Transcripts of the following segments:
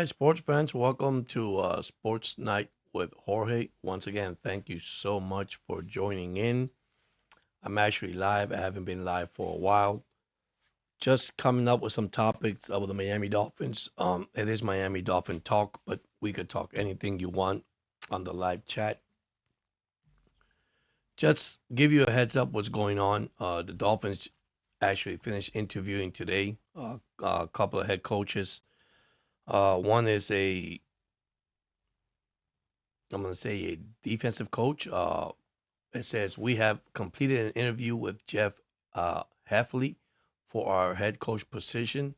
sports fans. Welcome to Sports Night with Jorge. Once again, thank you so much for joining in. I'm actually live. I haven't been live for a while. Just coming up with some topics of the Miami Dolphins. It is Miami Dolphin talk, but we could talk anything you want on the live chat. Just give you a heads up what's going on. The Dolphins actually finished interviewing today. A couple of head coaches. One is I'm going to say a defensive coach. It says we have completed an interview with Jeff Heffley for our head coach position.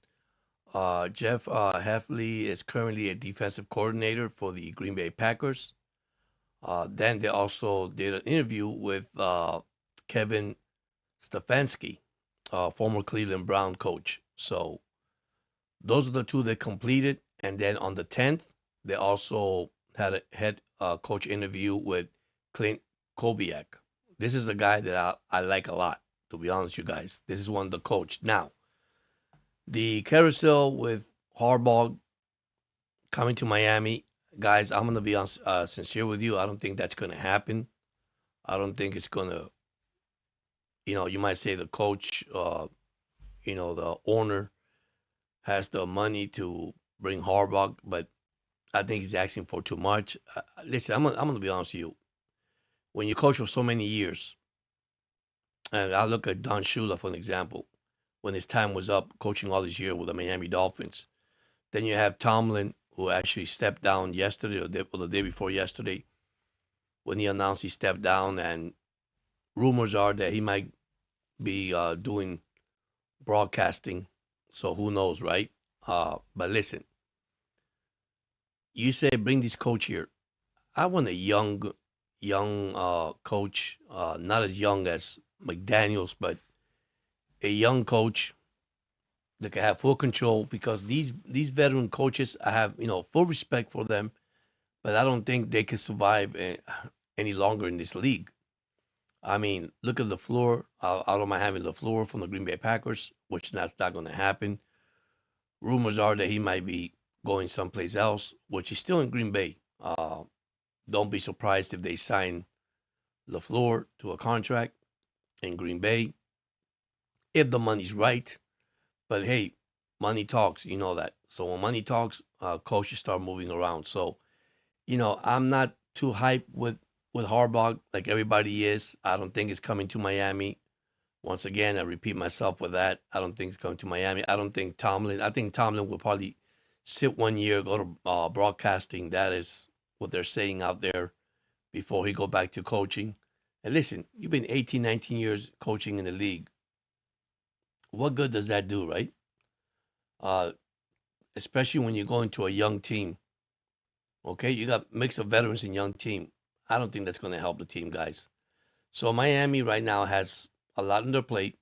Jeff Heffley is currently a defensive coordinator for the Green Bay Packers. Then they also did an interview with Kevin Stefanski, former Cleveland Brown coach. So those are the two they completed. And then on the 10th, they also had a head coach interview with Clint Kubiak. This is a guy that I like a lot, to be honest, you guys. This is one of the coach. Now, the carousel with Harbaugh coming to Miami, guys, I'm going to be sincere with you. I don't think that's going to happen. I don't think it's going to, you might say the coach, the owner has the money to bring Harbaugh, but I think he's asking for too much. Listen, I'm gonna be honest with you. When you coach for so many years, and I look at Don Shula for an example, when his time was up, coaching all this year with the Miami Dolphins, then you have Tomlin, who actually stepped down yesterday or the day before yesterday, when he announced he stepped down, and rumors are that he might be doing broadcasting. So who knows, right? But listen, you say bring this coach here. I want a young coach, not as young as McDaniels, but a young coach that can have full control. Because these veteran coaches, I have full respect for them, but I don't think they can survive any longer in this league. I mean, look at LaFleur. I don't mind having LaFleur from the Green Bay Packers, which that's not going to happen. Rumors are that he might be going someplace else, which is still in Green Bay. Don't be surprised if they sign LaFleur to a contract in Green Bay, if the money's right. But hey, money talks, you know that. So when money talks, coaches start moving around. So, I'm not too hyped with Harbaugh like everybody is. I don't think it's coming to Miami. Once again, I repeat myself with that. I don't think it's coming to Miami. I think Tomlin will probably sit 1 year, go to broadcasting. That is what they're saying out there before he go back to coaching. And listen, you've been 18, 19 years coaching in the league. What good does that do, right? Especially when you go into a young team. Okay, you got mix of veterans and young team. I don't think that's going to help the team, guys. So Miami right now has a lot on their plate.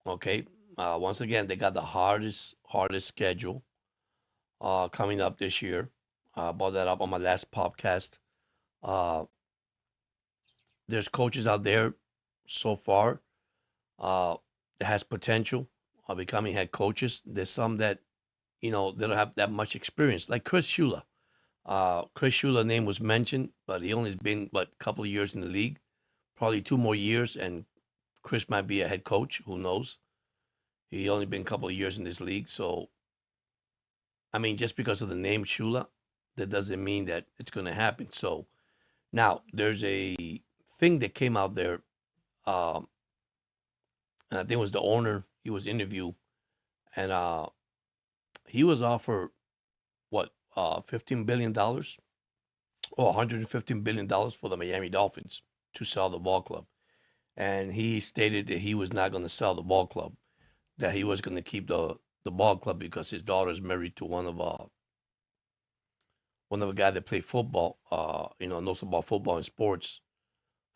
Okay, once again, they got the hardest schedule coming up this year. Brought that up on my last podcast. Uh, there's coaches out there so far that has potential of becoming head coaches. There's some that they don't have that much experience, like Chris Shula. Chris Shula's name was mentioned, but he only has been a couple of years in the league, probably 2 more years, and Chris might be a head coach. Who knows? He only been a couple of years in this league, so I mean, just because of the name Shula, that doesn't mean that it's going to happen. So now there's a thing that came out there, and I think it was the owner. He was interviewed, and he was offered what $15 billion or $115 billion for the Miami Dolphins to sell the ball club, and he stated that he was not going to sell the ball club, that he was going to keep the ball club because his daughter is married to one of a guy that played football, knows about football and sports,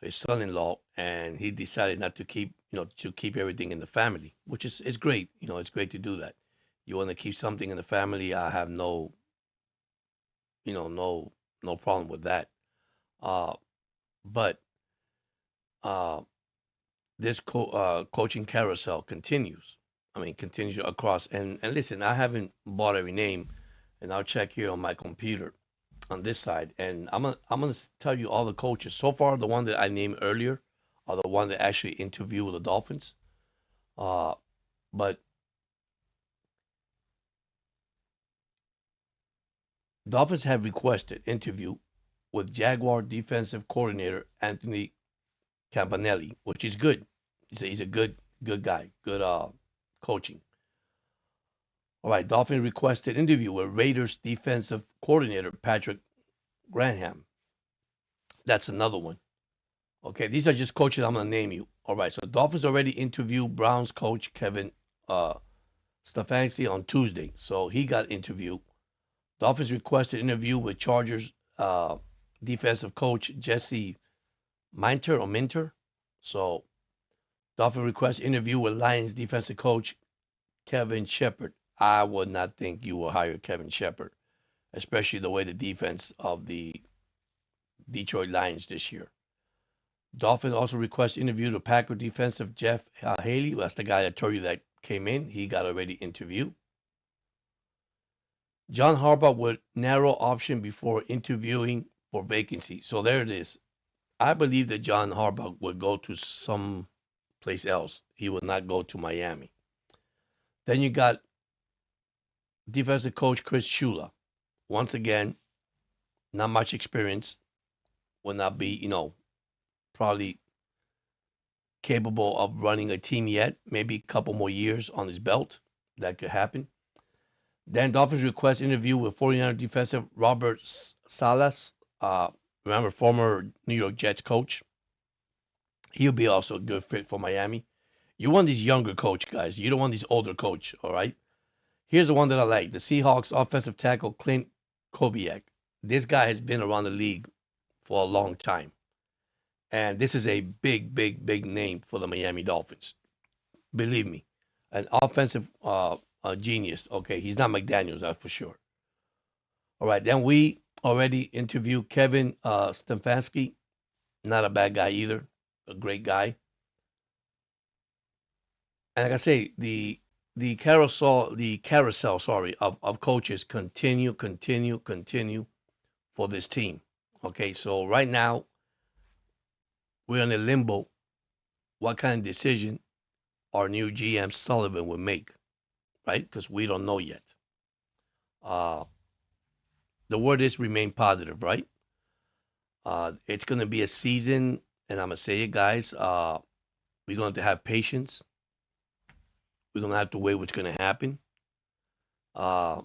his son-in-law, and he decided not to keep, to keep everything in the family, which is great. It's great to do that. You want to keep something in the family. I have no problem with that. But this coaching carousel continues. I mean, continues across. And listen, I haven't bought every name, and I'll check here on my computer on this side, and I'm gonna tell you all the coaches so far. The one that I named earlier are the one that actually interview with the Dolphins. Uh, but Dolphins have requested interview with Jaguar defensive coordinator Anthony Campanelli, which is good. He's a good guy, good coaching. All right, Dolphins requested interview with Raiders defensive coordinator Patrick Granham. That's another one. Okay, these are just coaches I'm gonna name you. All right, so Dolphins already interviewed Browns coach Kevin Stefanski on Tuesday, so he got interviewed. Dolphins requested interview with Chargers defensive coach Jesse Minter. So Dolphins request interview with Lions defensive coach Kevin Shepard. I would not think you will hire Kevin Shepard, especially the way the defense of the Detroit Lions this year. Dolphins also request interview the Packer defensive Jeff Haley. That's the guy I told you that came in. He got already interviewed. John Harbaugh would narrow option before interviewing for vacancy. So there it is. I believe that John Harbaugh would go to some place else. He would not go to Miami. Then you got defensive coach Chris Shula. Once again, not much experience. Will not be, probably capable of running a team yet. Maybe a couple more years on his belt. That could happen. Then Dolphins request interview with 49er defensive Robert Salas. Remember, former New York Jets coach. He'll be also a good fit for Miami. You want these younger coach guys. You don't want these older coach, all right? Here's the one that I like. The Seahawks offensive tackle Clint Kubiak. This guy has been around the league for a long time. And this is a big, big, big name for the Miami Dolphins. Believe me. An offensive genius. Okay, he's not McDaniels, that's for sure. All right, then we already interviewed Kevin Stefanski. Not a bad guy either. A great guy. And like I say, the carousel, of coaches continue for this team. Okay, so right now we're in a limbo. What kind of decision our new GM Sullivan will make, right? Because we don't know yet. The word is remain positive, right? It's going to be a season, and I'm going to say it, guys. We're going to have patience. We're going to have to wait what's going to happen. I'd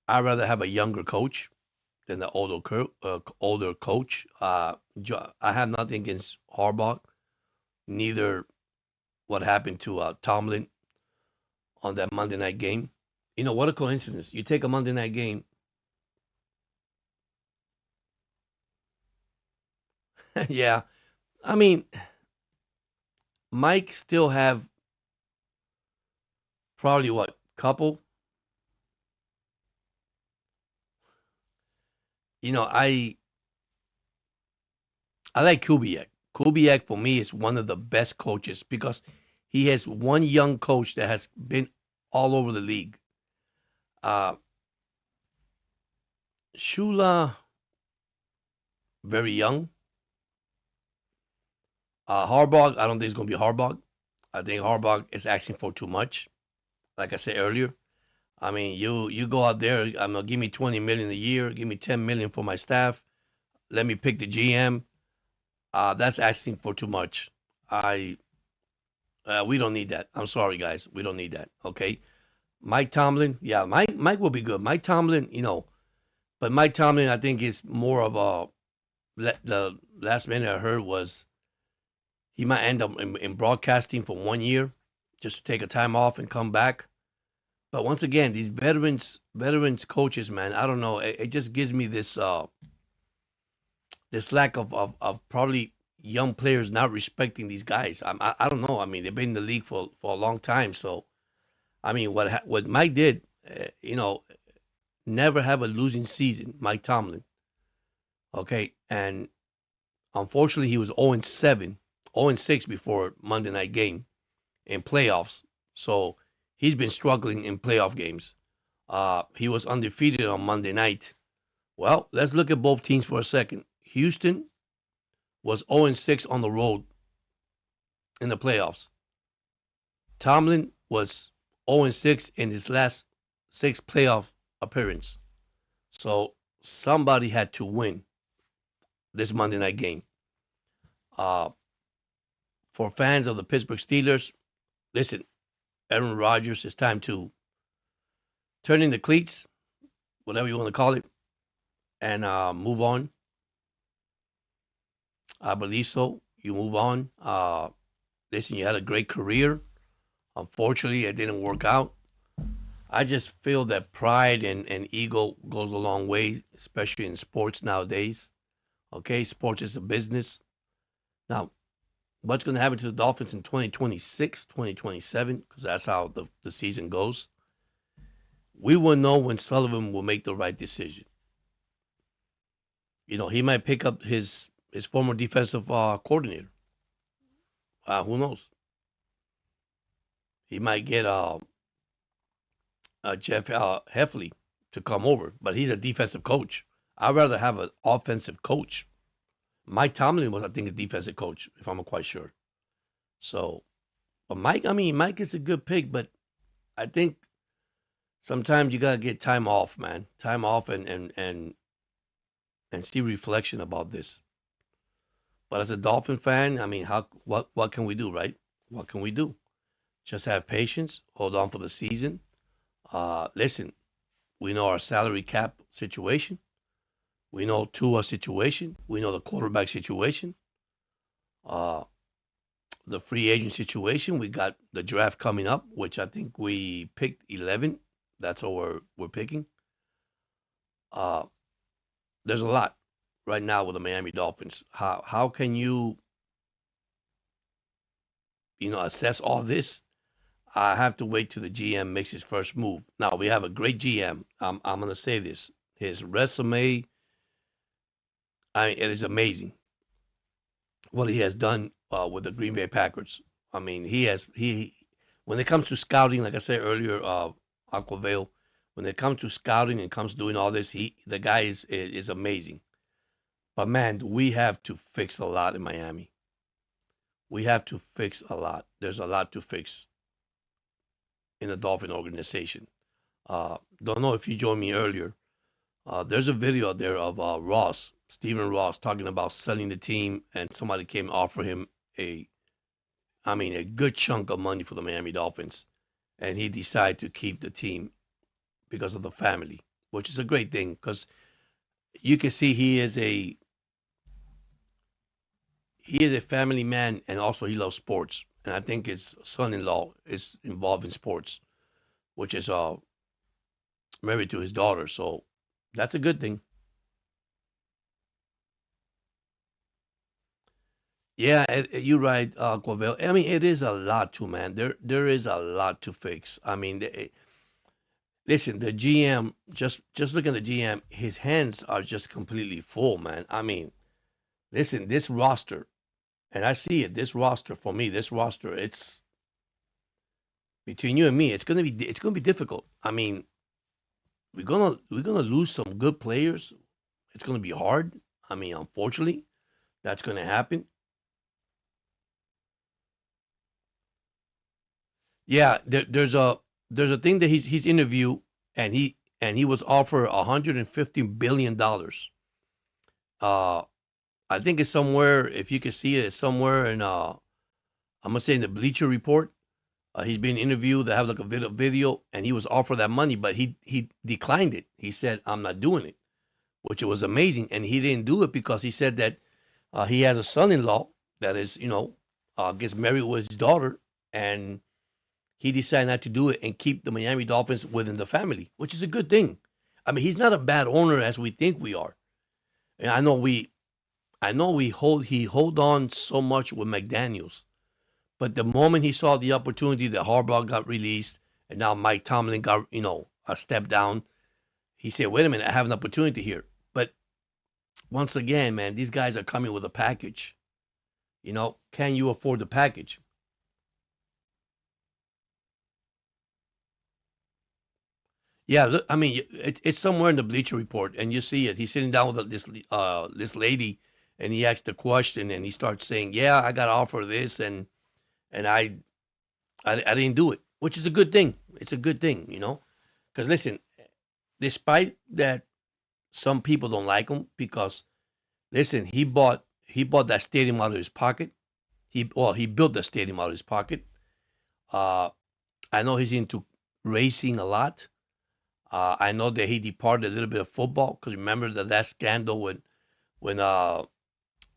rather have a younger coach than the older coach. I have nothing against Harbaugh. Neither what happened to Tomlin on that Monday night game. What a coincidence. You take a Monday night game. Yeah. I mean, Mike still have probably couple? I like Kubiak. Kubiak for me is one of the best coaches because he has one young coach that has been all over the league. Shula, very young. Harbaugh, I don't think it's going to be Harbaugh. I think Harbaugh is asking for too much. Like I said earlier, I mean, you go out there. I'm gonna give me $20 million a year. Give me $10 million for my staff. Let me pick the GM. That's asking for too much. We don't need that. I'm sorry, guys. We don't need that. Okay. Mike Tomlin, yeah, Mike will be good. Mike Tomlin, but Mike Tomlin, I think, is more of the last minute I heard was he might end up in broadcasting for 1 year, just to take a time off and come back. But once again, these veterans coaches, man, I don't know. It just gives me this this lack of probably young players not respecting these guys. I don't know. I mean, they've been in the league for a long time. So, I mean, what Mike did, never have a losing season, Mike Tomlin. Okay, and unfortunately, he was 0-7, 0-6 before Monday night game in playoffs. So he's been struggling in playoff games. He was undefeated on Monday night. Well, let's look at both teams for a second. Houston was 0-6 on the road in the playoffs. Tomlin was 0-6 in his last 6 playoff appearance. So somebody had to win this Monday night game. For fans of the Pittsburgh Steelers, listen, Aaron Rodgers, it's time to turn in the cleats, whatever you want to call it, and move on. I believe so. You move on. Listen, you had a great career. Unfortunately, it didn't work out. I just feel that pride and ego goes a long way, especially in sports nowadays. Okay, sports is a business. Now, what's going to happen to the Dolphins in 2026, 2027, because that's how the season goes. We will know when Sullivan will make the right decision. You know, he might pick up his former defensive coordinator. Who knows? He might get Jeff Heffley to come over, but he's a defensive coach. I'd rather have an offensive coach. Mike Tomlin was, I think, a defensive coach, if I'm not quite sure. So, but Mike is a good pick, but I think sometimes you gotta get time off, man. Time off and see reflection about this. But as a Dolphin fan, I mean, what can we do, right? What can we do? Just have patience, hold on for the season. Listen, we know our salary cap situation. We know Tua's situation. We know the quarterback situation. The free agent situation. We got the draft coming up, which I think we picked 11. That's what we're picking. There's a lot right now with the Miami Dolphins. How can you assess all this? I have to wait till the GM makes his first move. Now we have a great GM. I'm gonna say this. His resume, it is amazing what he has done with the Green Bay Packers. I mean, he when it comes to scouting, like I said earlier, Aquavale, when it comes to scouting and comes doing all this, the guy is amazing. But man, we have to fix a lot in Miami. We have to fix a lot. There's a lot to fix in the Dolphin organization. Don't know if you joined me earlier. There's a video out there of Stephen Ross, talking about selling the team, and somebody came and offer him a good chunk of money for the Miami Dolphins, and he decided to keep the team because of the family, which is a great thing because you can see he is a family man, and also he loves sports. And I think his son-in-law is involved in sports, which is married to his daughter. So that's a good thing. Yeah, you're right, Quavel. I mean, it is a lot too, man. There is a lot to fix. I mean, listen, the GM, just look at the GM, his hands are just completely full, man. I mean, listen, this roster, and I see it, this roster, for me, it's between you and me, it's gonna be difficult. I mean, we're gonna lose some good players. It's gonna be hard. I mean, unfortunately, that's gonna happen. Yeah, there's a thing that he's interviewed, and he was offered $150 billion. I think it's somewhere. If you can see it, it's somewhere in I'm gonna say in the Bleacher Report. He's being interviewed. They have like a video, and he was offered that money, but he declined it. He said, "I'm not doing it," which was amazing, and he didn't do it because he said that he has a son-in-law that is gets married with his daughter, and he decided not to do it and keep the Miami Dolphins within the family, which is a good thing. I mean, he's not a bad owner as we think we are. And I know he hold on so much with McDaniels, but the moment he saw the opportunity that Harbaugh got released and now Mike Tomlin got a step down, he said, "Wait a minute, I have an opportunity here." But once again, man, these guys are coming with a package. Can you afford the package? Yeah, look, I mean, it's somewhere in the Bleacher Report, and you see it. He's sitting down with this lady, and he asks the question, and he starts saying, "Yeah, I got to offer this, and I didn't do it," which is a good thing. It's a good thing, because listen, despite that, some people don't like him because listen, he bought that stadium out of his pocket. He built the stadium out of his pocket. Uh, I know he's into racing a lot. I know that he departed a little bit of football because remember that scandal when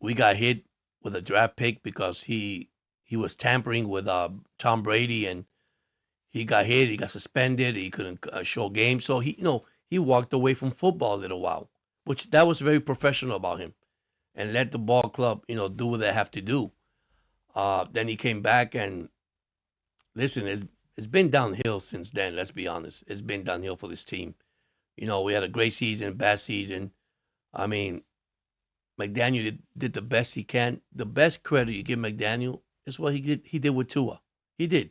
we got hit with a draft pick because he was tampering with Tom Brady and he got hit. He got suspended. He couldn't show games, so he walked away from football a little while, which that was very professional about him, and let the ball club do what they have to do. Then he came back and listen, it's been downhill since then. Let's be honest, it's been downhill for this team. We had a great season, bad season. I mean, McDaniel did the best he can. The best credit you give McDaniel is what he did with Tua. He did.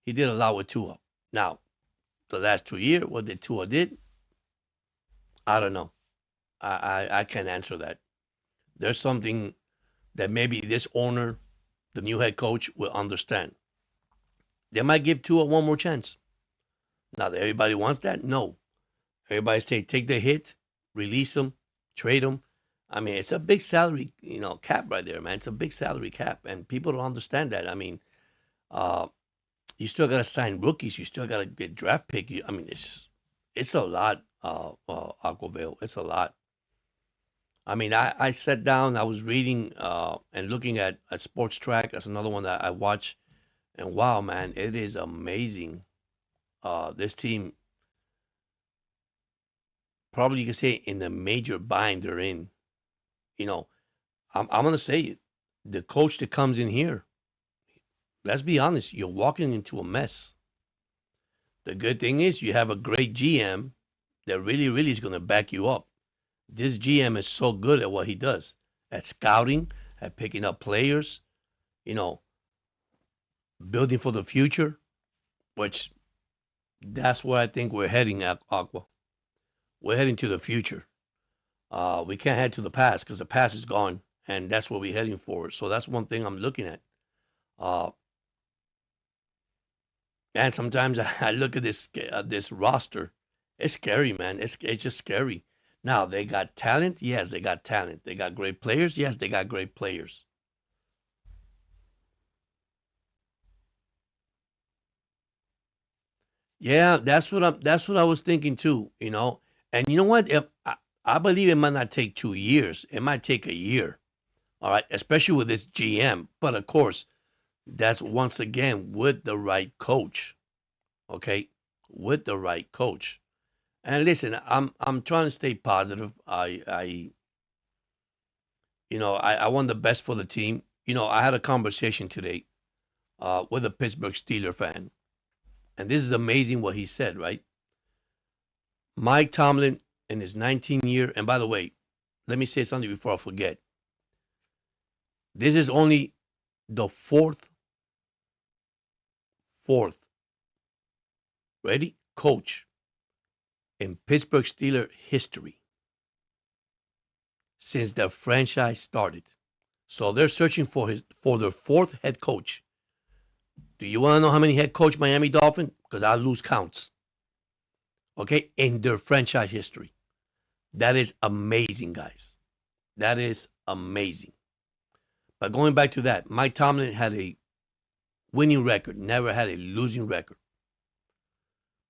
He did a lot with Tua. Now, the last 2 years, what did Tua did? I don't know. I can't answer that. There's something that maybe this owner, the new head coach, will understand. They might give Tua one more chance. Not that everybody wants that. No. Everybody say take the hit, release him, trade him. I mean, it's a big salary, cap right there, man. It's a big salary cap, and people don't understand that. I mean, uh, you still got to sign rookies. You still got to get draft pick. I mean, it's a lot, Aquaville. It's a lot. I mean, I sat down. I was reading and looking at Sports Track. That's another one that I watch, and wow, man, it is amazing. This team, probably you can say, in the major bind they're in. You know, I'm gonna say it. The coach that comes in here, let's be honest, you're walking into a mess. The good thing is you have a great GM that really, really is gonna back you up. This GM is so good at what he does, at scouting, at picking up players, you know, building for the future, which that's where I think we're heading at Aqua. We're heading to the future. We can't head to the past because the past is gone, and that's where we're heading forward. So that's one thing I'm looking at. Uh, and sometimes I look at this roster. It's scary, man. It's just scary. Now they got talent. Yes, they got talent. They got great players. Yes, they got great players. Yeah, that's what I was thinking too. And you know what? If I believe it might not take 2 years. It might take a year. All right, especially with this GM. But of course, that's once again with the right coach. Okay, with the right coach. And listen, I'm trying to stay positive. I want the best for the team. I had a conversation today with a Pittsburgh Steeler fan, and this is amazing what he said. Right, Mike Tomlin in his 19-year. And by the way, let me say something before I forget. This is only the fourth, ready, coach in Pittsburgh Steeler history since the franchise started. So they're searching for their fourth head coach. Do you want to know how many head coach Miami Dolphins? Because I lose counts. Okay, in their franchise history. That is amazing, guys. That is amazing. But going back to that, Mike Tomlin had a winning record, never had a losing record.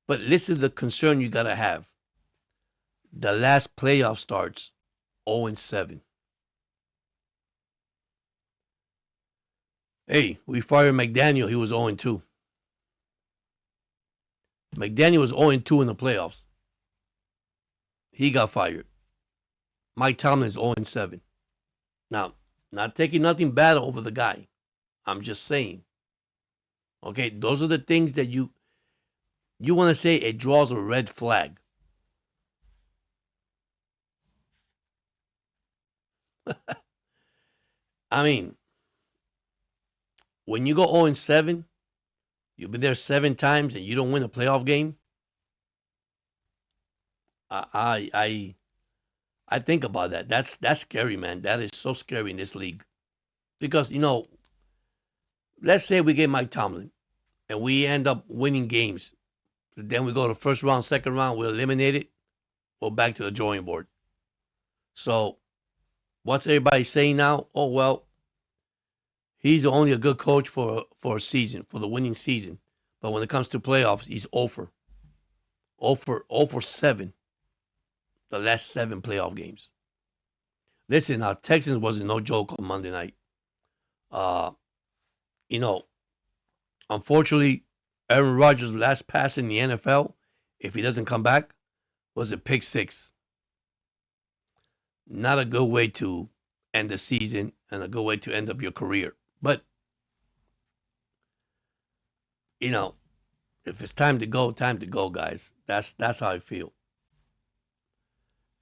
But listen to the concern you got to have. The last playoff starts 0-7. Hey, we fired McDaniel. He was 0-2. McDaniel was 0-2 in the playoffs. He got fired. Mike Tomlin is 0-7. Now, not taking nothing bad over the guy. I'm just saying. Okay, those are the things that you want to say it draws a red flag. I mean, when you go 0-7, you've been there 7 times and you don't win a playoff game. I I I, I think about that. That's scary, man. That is so scary in this league because let's say we get Mike Tomlin and we end up winning games. Then we go to first round, second round, we're eliminated. We're back to the drawing board. So what's everybody saying now? Oh well, he's only a good coach for a season, for the winning season. But when it comes to playoffs, he's over. Over 7 the last 7 playoff games. Listen, our Texans wasn't no joke on Monday night. Uh, you know, unfortunately, Aaron Rodgers' last pass in the NFL, if he doesn't come back, was a pick six. Not a good way to end the season and a good way to end up your career. But, if it's time to go, guys. That's how I feel.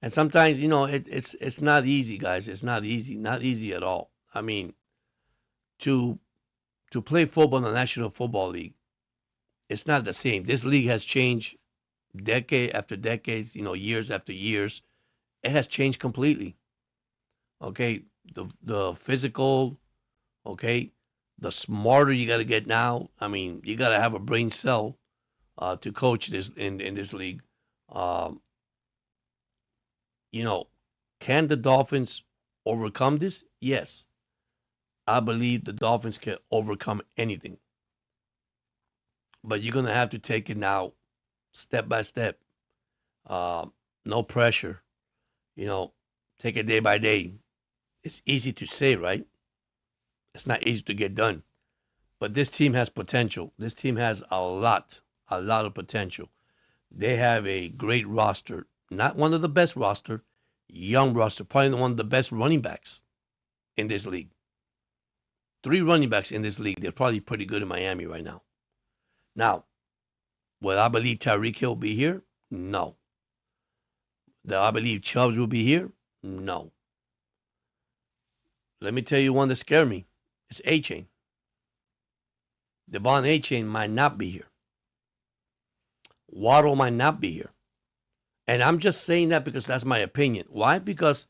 And sometimes, it's not easy, guys. It's not easy at all. I mean, to play football in the National Football League, it's not the same. This league has changed decade after decades, years after years. It has changed completely. Okay, the physical, okay, the smarter you got to get now. I mean, you got to have a brain cell to coach this in this league. Um, can the Dolphins overcome this? Yes, I believe the Dolphins can overcome anything. But you're gonna have to take it now, step by step. No pressure. Take it day by day. It's easy to say, right? It's not easy to get done. But this team has potential. This team has a lot of potential. They have a great roster. Not one of the best roster, young roster. Probably one of the best running backs in this league. 3 running backs in this league. They're probably pretty good in Miami right now. Now, will I believe Tyreek Hill will be here? No. Do I believe Chubbs will be here? No. Let me tell you one that scared me. It's A-Chain. Devon A-Chain might not be here. Waddle might not be here. And I'm just saying that because that's my opinion. Why? Because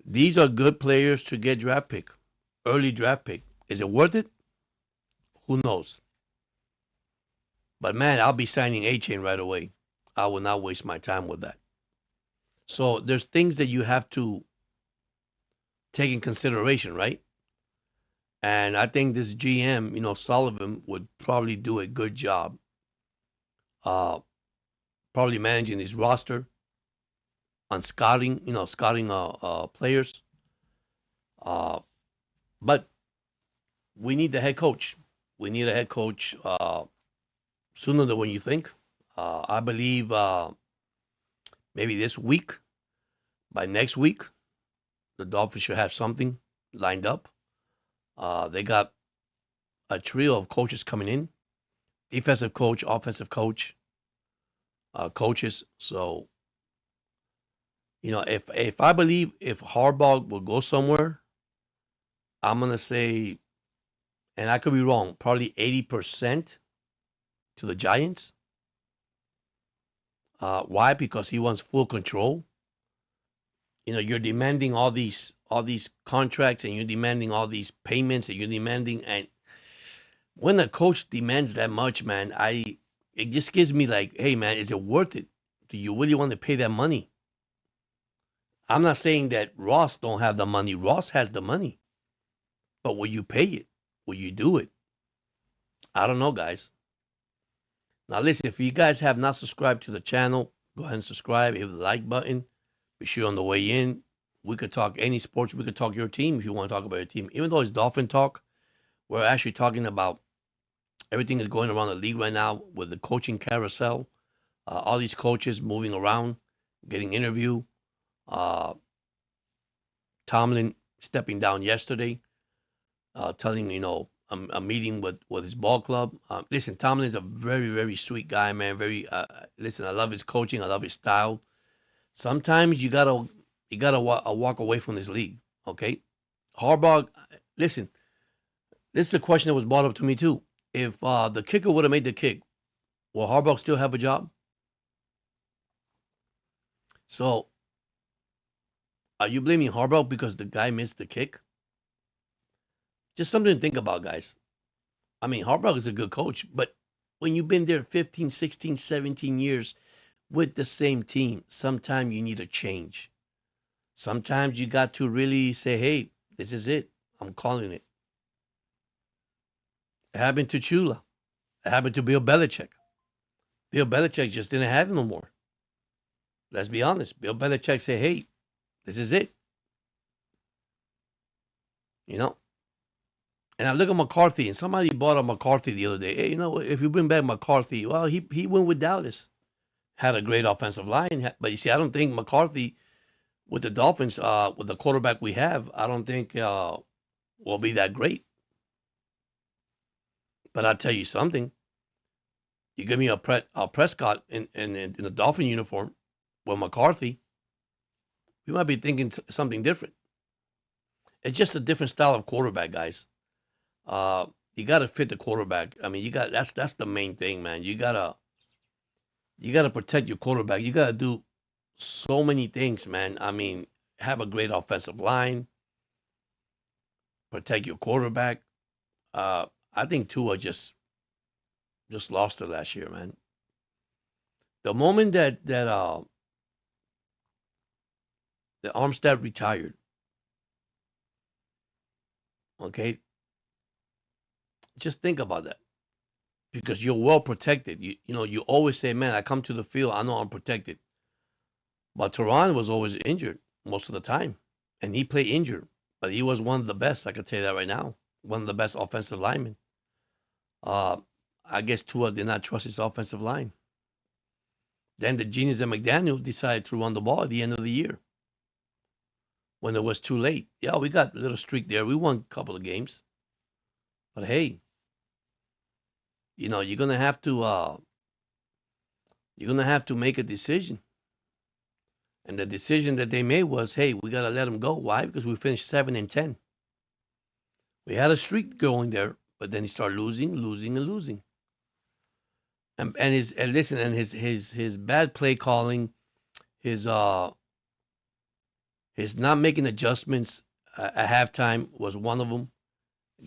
these are good players to get draft pick, early draft pick. Is it worth it? Who knows? But man, I'll be signing A-Chain right away. I will not waste my time with that. So there's things that you have to take in consideration, right? And I think this GM, Sullivan, would probably do a good job. Probably managing his roster on scouting, players. But we need the head coach. We need a head coach sooner than when you think. I believe maybe this week, by next week, the Dolphins should have something lined up. They got a trio of coaches coming in, defensive coach, offensive coach, coaches. So, if I believe if Harbaugh will go somewhere, I'm gonna say, and I could be wrong, probably 80% to the Giants. Why? Because he wants full control. You're demanding all these contracts, and you're demanding all these payments, and you're demanding, and when a coach demands that much, man, it just gives me like, hey man, is it worth it? Do you really want to pay that money? I'm not saying that Ross don't have the money. Ross has the money. But will you pay it? Will you do it? I don't know, guys. Now listen, if you guys have not subscribed to the channel, go ahead and subscribe. Hit the like button. Be sure on the way in, we could talk any sports. We could talk your team if you want to talk about your team. Even though it's Dolphin talk, we're actually talking about everything is going around the league right now with the coaching carousel. All these coaches moving around, getting interviewed. Tomlin stepping down yesterday, telling, a meeting with his ball club. Listen, Tomlin is a very, very sweet guy, man. Listen, I love his coaching. I love his style. Sometimes you gotta walk away from this league, okay? Harbaugh, listen, this is a question that was brought up to me too. If the kicker would have made the kick, will Harbaugh still have a job? So are you blaming Harbaugh because the guy missed the kick? Just something to think about, guys. I mean, Harbaugh is a good coach, but when you've been there 15, 16, 17 years with the same team, sometimes you need a change. Sometimes you got to really say, hey, this is it. I'm calling it. It happened to Chula. It happened to Bill Belichick. Bill Belichick just didn't have it no more. Let's be honest. Bill Belichick said, hey, this is it. You know? And I look at McCarthy, and somebody brought up McCarthy the other day. Hey, if you bring back McCarthy, well, he went with Dallas. Had a great offensive line. But you see, I don't think McCarthy with the Dolphins, with the quarterback we have, I don't think will be that great. But I'll tell you something. You give me a Prescott in a Dolphin uniform with McCarthy, we might be thinking something different. It's just a different style of quarterback, guys. You got to fit the quarterback. I mean, that's the main thing, man. You gotta protect your quarterback. You gotta do so many things, man. I mean, have a great offensive line, protect your quarterback. I think Tua just lost it last year, man. The moment that Armstead retired, okay, just think about that, because you're well protected. You always say, man, I come to the field, I know I'm protected. But Teron was always injured most of the time, and he played injured, but he was one of the best. I can tell you that right now, one of the best offensive linemen. I guess Tua did not trust his offensive line. Then the genius of McDaniel decided to run the ball at the end of the year when it was too late. Yeah, we got a little streak there. We won a couple of games, but hey, you're gonna have to make a decision. And the decision that they made was, hey, we gotta let him go. Why? Because we finished 7-10. We had a streak going there, but then he started losing, losing, and losing. And his bad play calling, his not making adjustments at halftime was one of them.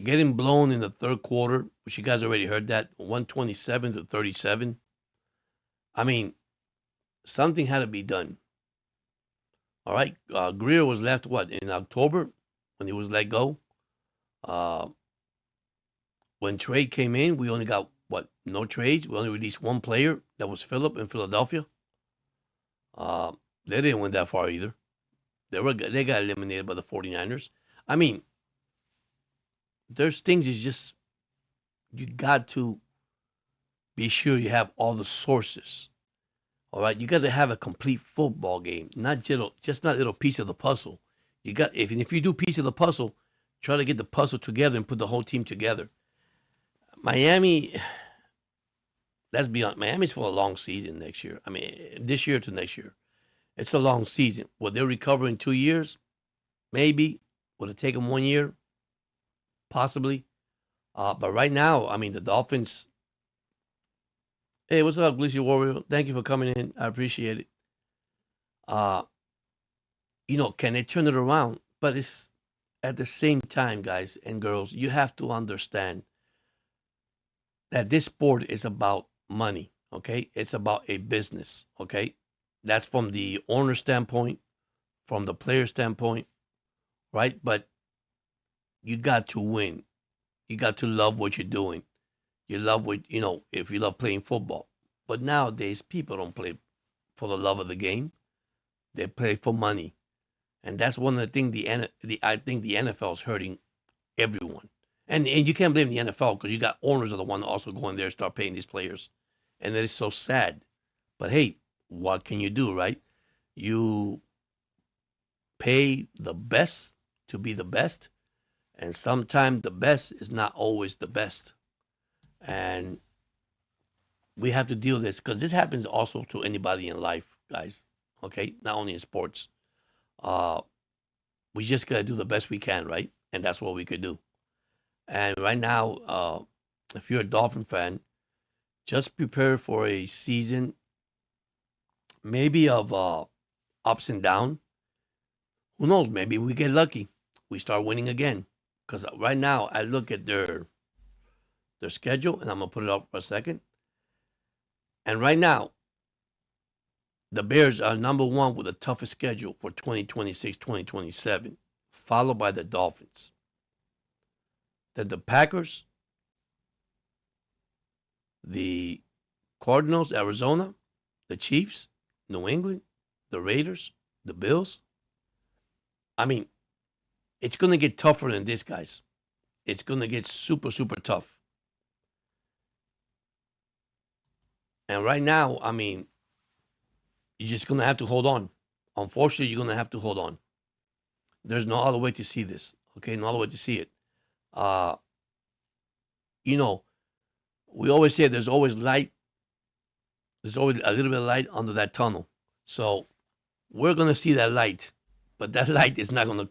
Getting blown in the third quarter, which you guys already heard that, 127-37. I mean, something had to be done. All right, Greer was left in October when he was let go. When trade came in, we only got no trades. We only released one player. That was Phillip in Philadelphia. They didn't win that far either. They got eliminated by the 49ers. I mean, there's things you got to be sure you have all the sources. All right, you got to have a complete football game, not just not a little piece of the puzzle. You got if you do piece of the puzzle, try to get the puzzle together and put the whole team together. Miami, let's be honest, Miami's for a long season next year. I mean, this year to next year, it's a long season. Will they recover in 2 years? Maybe. Will it take them 1 year? Possibly. But right now, I mean, the Dolphins. Hey, what's up, Gleacy Warrior? Thank you for coming in. I appreciate it. Can they turn it around? But it's at the same time, guys and girls, you have to understand that this sport is about money, okay? It's about a business, okay? That's from the owner standpoint, from the player standpoint, right? But you got to win. You got to love what you're doing. You love if you love playing football. But nowadays, people don't play for the love of the game. They play for money. And that's one of the things I think the NFL is hurting everyone. And you can't blame the NFL because you got owners of the one also going there and start paying these players. And it is so sad. But hey, what can you do, right? You pay the best to be the best. And sometimes the best is not always the best. And we have to deal with this because this happens also to anybody in life, guys. Okay, not only in sports. We just gotta do the best we can, right? And that's what we could do. And right now, if you're a Dolphin fan, just prepare for a season, maybe of ups and downs. Who knows? Maybe we get lucky. We start winning again. Because right now, I look at their schedule, and I'm gonna put it up for a second. And right now, the Bears are number one with the toughest schedule for 2026, 2027, followed by the Dolphins. Then the Packers, the Cardinals, Arizona, the Chiefs, New England, the Raiders, the Bills. I mean, it's going to get tougher than this, guys. It's going to get super, super tough. And right now, I mean, you're just going to have to hold on. Unfortunately, you're going to have to hold on. There's no other way to see this. Okay, no other way to see it. You know, we always say there's always light. There's always a little bit of light under that tunnel. So we're going to see that light. But that light is not going to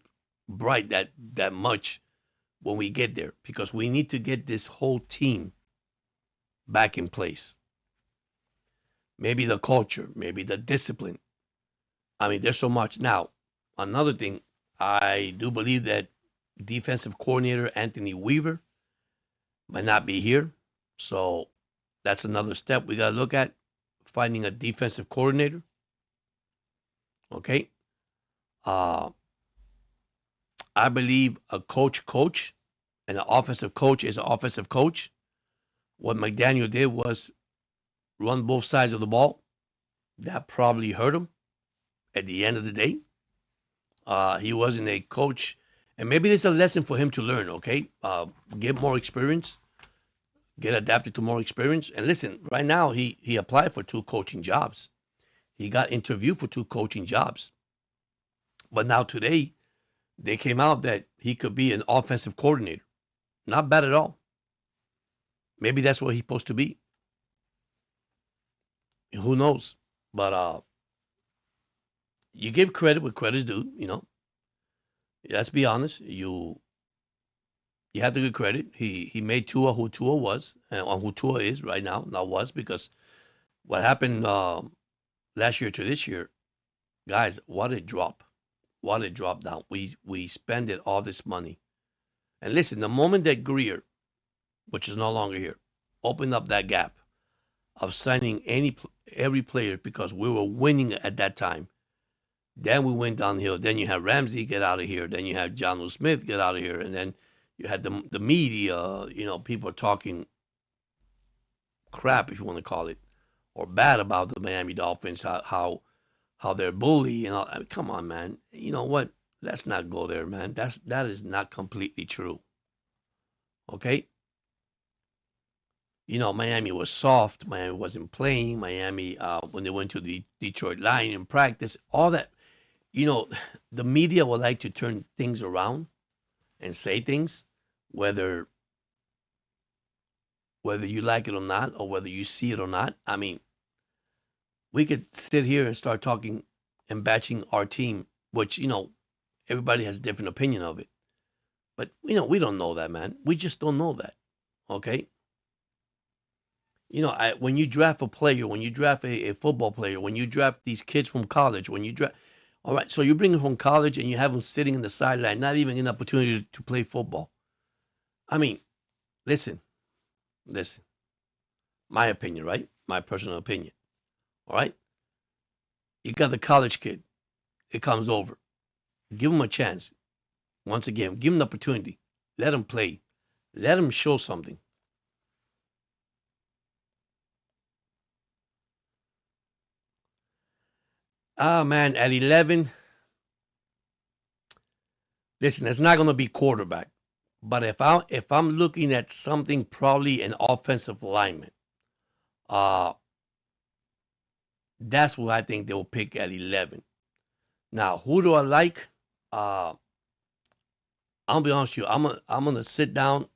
bright that much when we get there, because we need to get this whole team back in place. Maybe the culture, maybe the discipline. I mean, there's so much. Now, another thing, I do believe that defensive coordinator Anthony Weaver might not be here. So that's another step we got to look at, finding a defensive coordinator. Okay. I believe a coach, and an offensive coach is an offensive coach. What McDaniel did was run both sides of the ball. That probably hurt him at the end of the day. He wasn't a coach, and maybe this is a lesson for him to learn, okay? Get more experience, get adapted to more experience. And listen, right now he applied for 2 coaching jobs. He got interviewed for 2 coaching jobs. But now today, they came out that he could be an offensive coordinator. Not bad at all. Maybe that's what he's supposed to be. Who knows? But you give credit where credit's due, you know. Let's be honest. You have to give credit. He made Tua who Tua was, and who Tua is right now. Not was, because what happened last year to this year, guys, what a drop. What a drop down. We spent it all this money. And listen, the moment that Greer, which is no longer here, opened up that gap of signing every player because we were winning at that time, then we went downhill. Then you had Ramsey get out of here. Then you had John Smith get out of here. And then you had the media, you know, people talking crap, if you want to call it, or bad about the Miami Dolphins, how they're bully and all. I mean, come on, man. You know what? Let's not go there, man. That is not completely true. Okay? You know, Miami was soft. Miami wasn't playing. Miami, when they went to the Detroit Lions in practice, all that. You know, the media would like to turn things around and say things, whether you like it or not, or whether you see it or not. I mean, we could sit here and start talking and bashing our team, which, you know, everybody has a different opinion of it. But, you know, we don't know that, man. We just don't know that. Okay? You know, when you draft a player, when you draft a football player, when you draft these kids from college, when you draft, all right, so you bring them from college and you have them sitting in the sideline, not even an opportunity to play football. I mean, listen, my opinion, right? My personal opinion. All right? You got the college kid. It comes over. Give him a chance. Once again, give him the opportunity. Let him play. Let him show something. Man, at 11, listen, it's not going to be quarterback. But if I'm looking at something, probably an offensive lineman, that's what I think they'll pick at 11. Now, who do I like? I'll be honest with you. I'm gonna sit down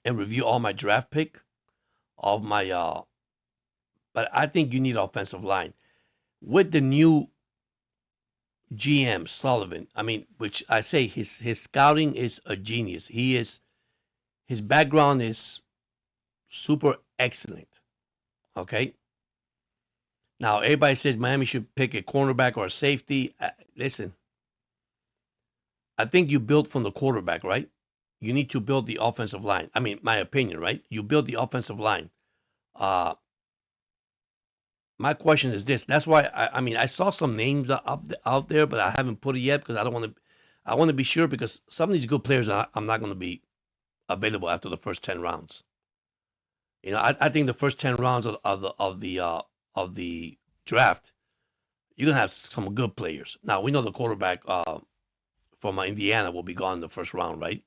and review all my draft pick of my. But I think you need offensive line with the new GM Sullivan. I mean, which I say his scouting is a genius. His background is super excellent. Okay. Now, everybody says Miami should pick a cornerback or a safety. Listen, I think you build from the quarterback, right? You need to build the offensive line. I mean, my opinion, right? You build the offensive line. Uh, my question is this. That's why I mean I saw some names out there, but I haven't put it yet because I don't want to. I want to be sure because some of these good players I'm not going to be available after the first 10 rounds. You know, I think the first 10 rounds of the draft, you're gonna have some good players. Now we know the quarterback from Indiana will be gone in the first round, right?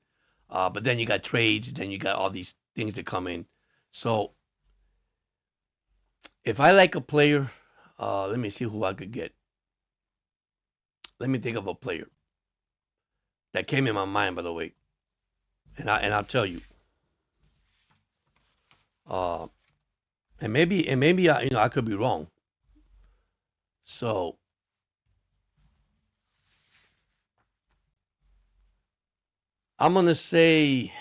But then you got trades, then you got all these things that come in. So if I like a player, let me see who I could get. Let me think of a player that came in my mind, by the way, and I'll tell you. And maybe I could be wrong. So I'm gonna say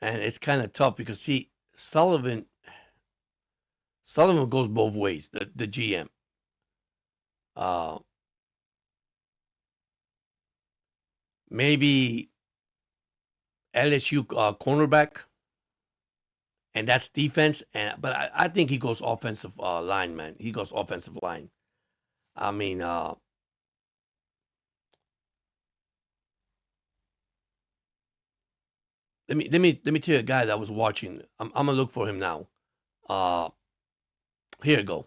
and it's kind of tough because see Sullivan goes both ways. The GM. Uh, maybe LSU cornerback, and that's defense. But I think he goes offensive line, man. He goes offensive line. I mean, let me tell you a guy that I was watching. I'm gonna look for him now. Here you go.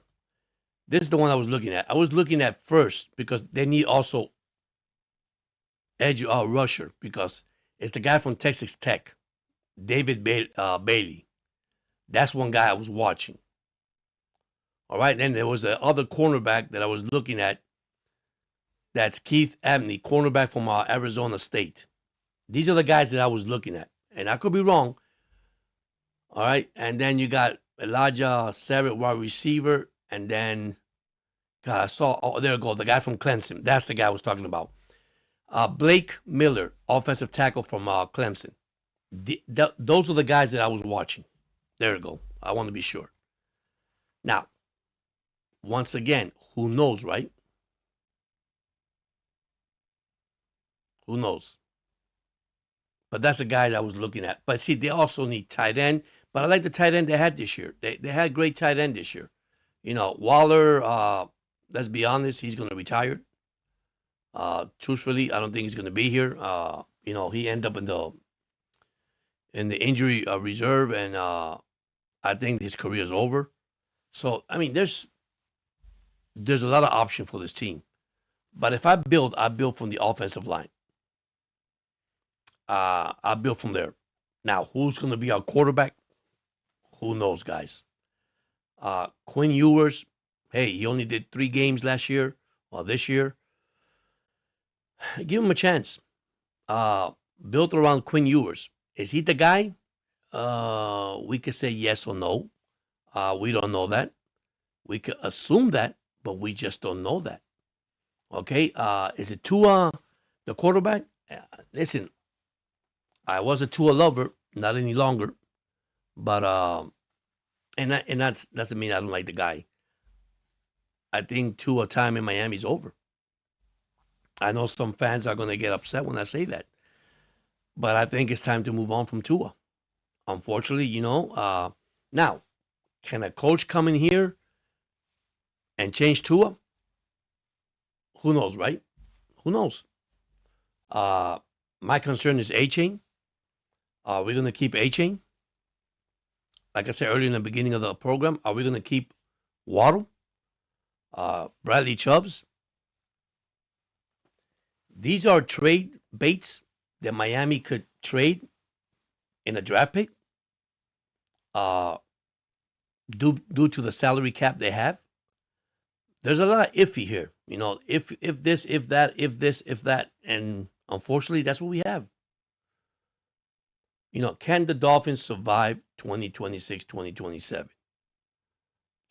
This is the one I was looking at. I was looking at first because they need also edge rusher because it's the guy from Texas Tech, David Bailey. That's one guy I was watching. All right, then there was the other cornerback that I was looking at. That's Keith Abney, cornerback from Arizona State. These are the guys that I was looking at, and I could be wrong. All right, and then you got Elijah Sarrett, wide receiver, and then God, I saw. Oh, there you go, the guy from Clemson. That's the guy I was talking about. Blake Miller, offensive tackle from Clemson. Those are the guys that I was watching. There you go. I want to be sure. Now, once again, who knows, right? Who knows? But that's the guy that I was looking at. But see, they also need tight end. But I like the tight end they had this year. They had great tight end this year. You know, Waller, let's be honest, he's going to retire. Truthfully, I don't think he's going to be here. You know, he ended up in the injury reserve, and I think his career is over. So, I mean, there's a lot of option for this team. But if I build from the offensive line. I built from there. Now, who's going to be our quarterback? Who knows, guys? Quinn Ewers, hey, he only did 3 games last year or this year. Give him a chance. Built around Quinn Ewers. Is he the guy? We could say yes or no. We don't know that. We could assume that, but we just don't know that. Okay? Is it Tua, the quarterback? Listen, I was a Tua lover, not any longer, but and that doesn't mean I don't like the guy. I think Tua time in Miami is over. I know some fans are going to get upset when I say that, but I think it's time to move on from Tua. Unfortunately, you know. Now, can a coach come in here and change Tua? Who knows, right? Who knows? My concern is A-Chain. Are we going to keep A-Chain? Like I said earlier in the beginning of the program, are we going to keep Waddle? Bradley Chubbs? These are trade baits that Miami could trade in a draft pick due to the salary cap they have. There's a lot of iffy here. You know, if this, if that, if this, if that. And unfortunately, that's what we have. You know, can the Dolphins survive 2026, 2027?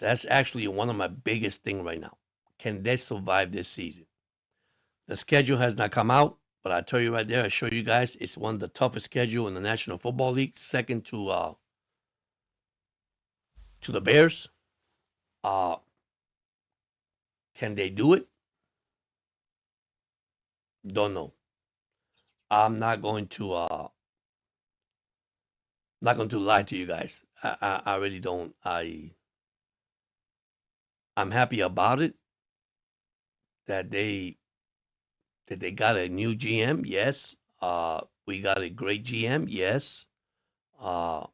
That's actually one of my biggest things right now. Can they survive this season? The schedule has not come out, But I tell you right there, I show you guys, it's one of the toughest schedule in the National Football League, second to the Bears. Uh, can they do it? Don't know. I'm not going to lie to you guys. I really don't. I'm happy about it that they got a new GM. Yes. We got a great GM. Yes. Uh,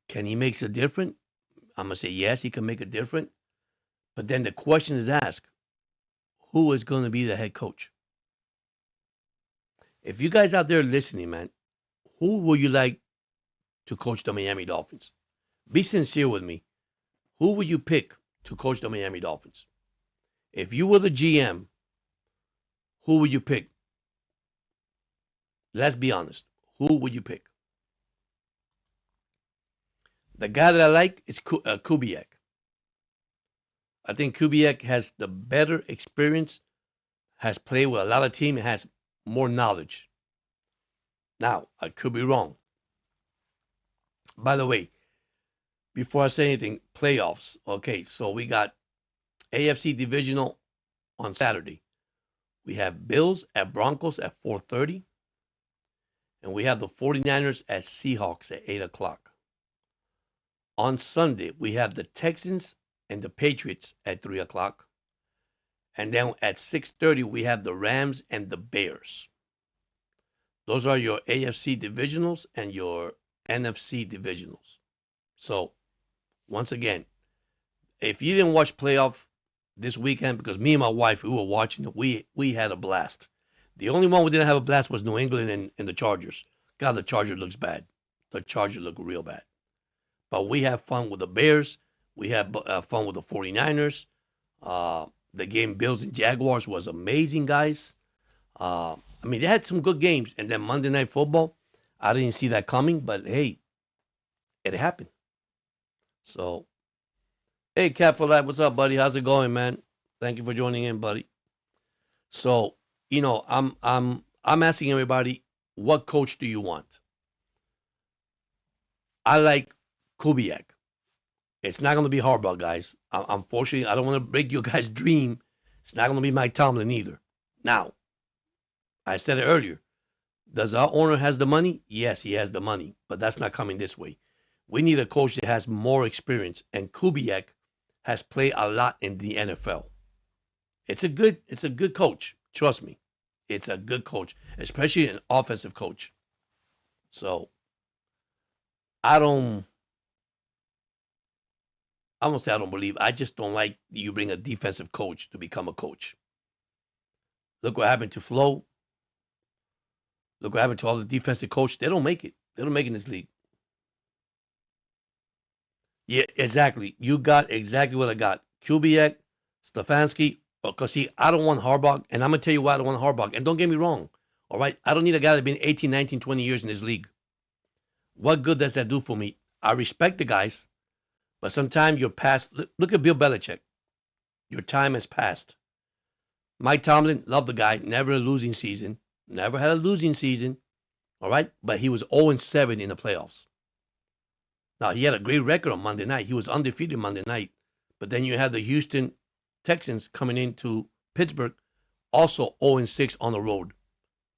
can he make a difference? I'm gonna say yes. He can make a difference. But then the question is asked: who is going to be the head coach? If you guys out there listening, man, who would you like to coach the Miami Dolphins? Be sincere with me. Who would you pick to coach the Miami Dolphins? If you were the GM, who would you pick? Let's be honest. Who would you pick? The guy that I like is Kubiak. I think Kubiak has the better experience, has played with a lot of teams, and has more knowledge. Now, I could be wrong. By the way, before I say anything, playoffs. Okay, so we got AFC Divisional on Saturday. We have Bills at Broncos at 4:30. And we have the 49ers at Seahawks at 8 o'clock. On Sunday, we have the Texans and the Patriots at 3 o'clock. And then at 6:30, we have the Rams and the Bears. Those are your AFC divisionals and your NFC divisionals. So, once again, if you didn't watch playoff this weekend, because me and my wife, we were watching it, we had a blast. The only one we didn't have a blast was New England and the Chargers. God, the Charger looks bad. The Chargers look real bad. But we have fun with the Bears. We have fun with the 49ers. The game Bills and Jaguars was amazing, guys. I mean, they had some good games. And then Monday Night Football, I didn't see that coming. But, hey, it happened. So, hey, Cap for Life, what's up, buddy? How's it going, man? Thank you for joining in, buddy. So, you know, I'm asking everybody, what coach do you want? I like Kubiak. It's not going to be Harbaugh, guys. Unfortunately, I don't want to break your guys' dream. It's not going to be Mike Tomlin either. Now, I said it earlier. Does our owner has the money? Yes, he has the money, but that's not coming this way. We need a coach that has more experience, and Kubiak has played a lot in the NFL. It's a good coach. Trust me. It's a good coach, especially an offensive coach. So, I won't say I don't believe. I just don't like you bring a defensive coach to become a coach. Look what happened to Flo. Look what happened to all the defensive coaches. They don't make it. They don't make it in this league. Yeah, exactly. You got exactly what I got. Kubiak, Stefanski. Because, see, I don't want Harbaugh, and I'm going to tell you why I don't want Harbaugh. And don't get me wrong, all right? I don't need a guy that's been 18, 19, 20 years in this league. What good does that do for me? I respect the guys, but sometimes you're past. Look at Bill Belichick. Your time has passed. Mike Tomlin, love the guy, never a losing season. Never had a losing season, all right? But he was 0-7 in the playoffs. Now, he had a great record on Monday night. He was undefeated Monday night. But then you have the Houston Texans coming into Pittsburgh, also 0-6 on the road.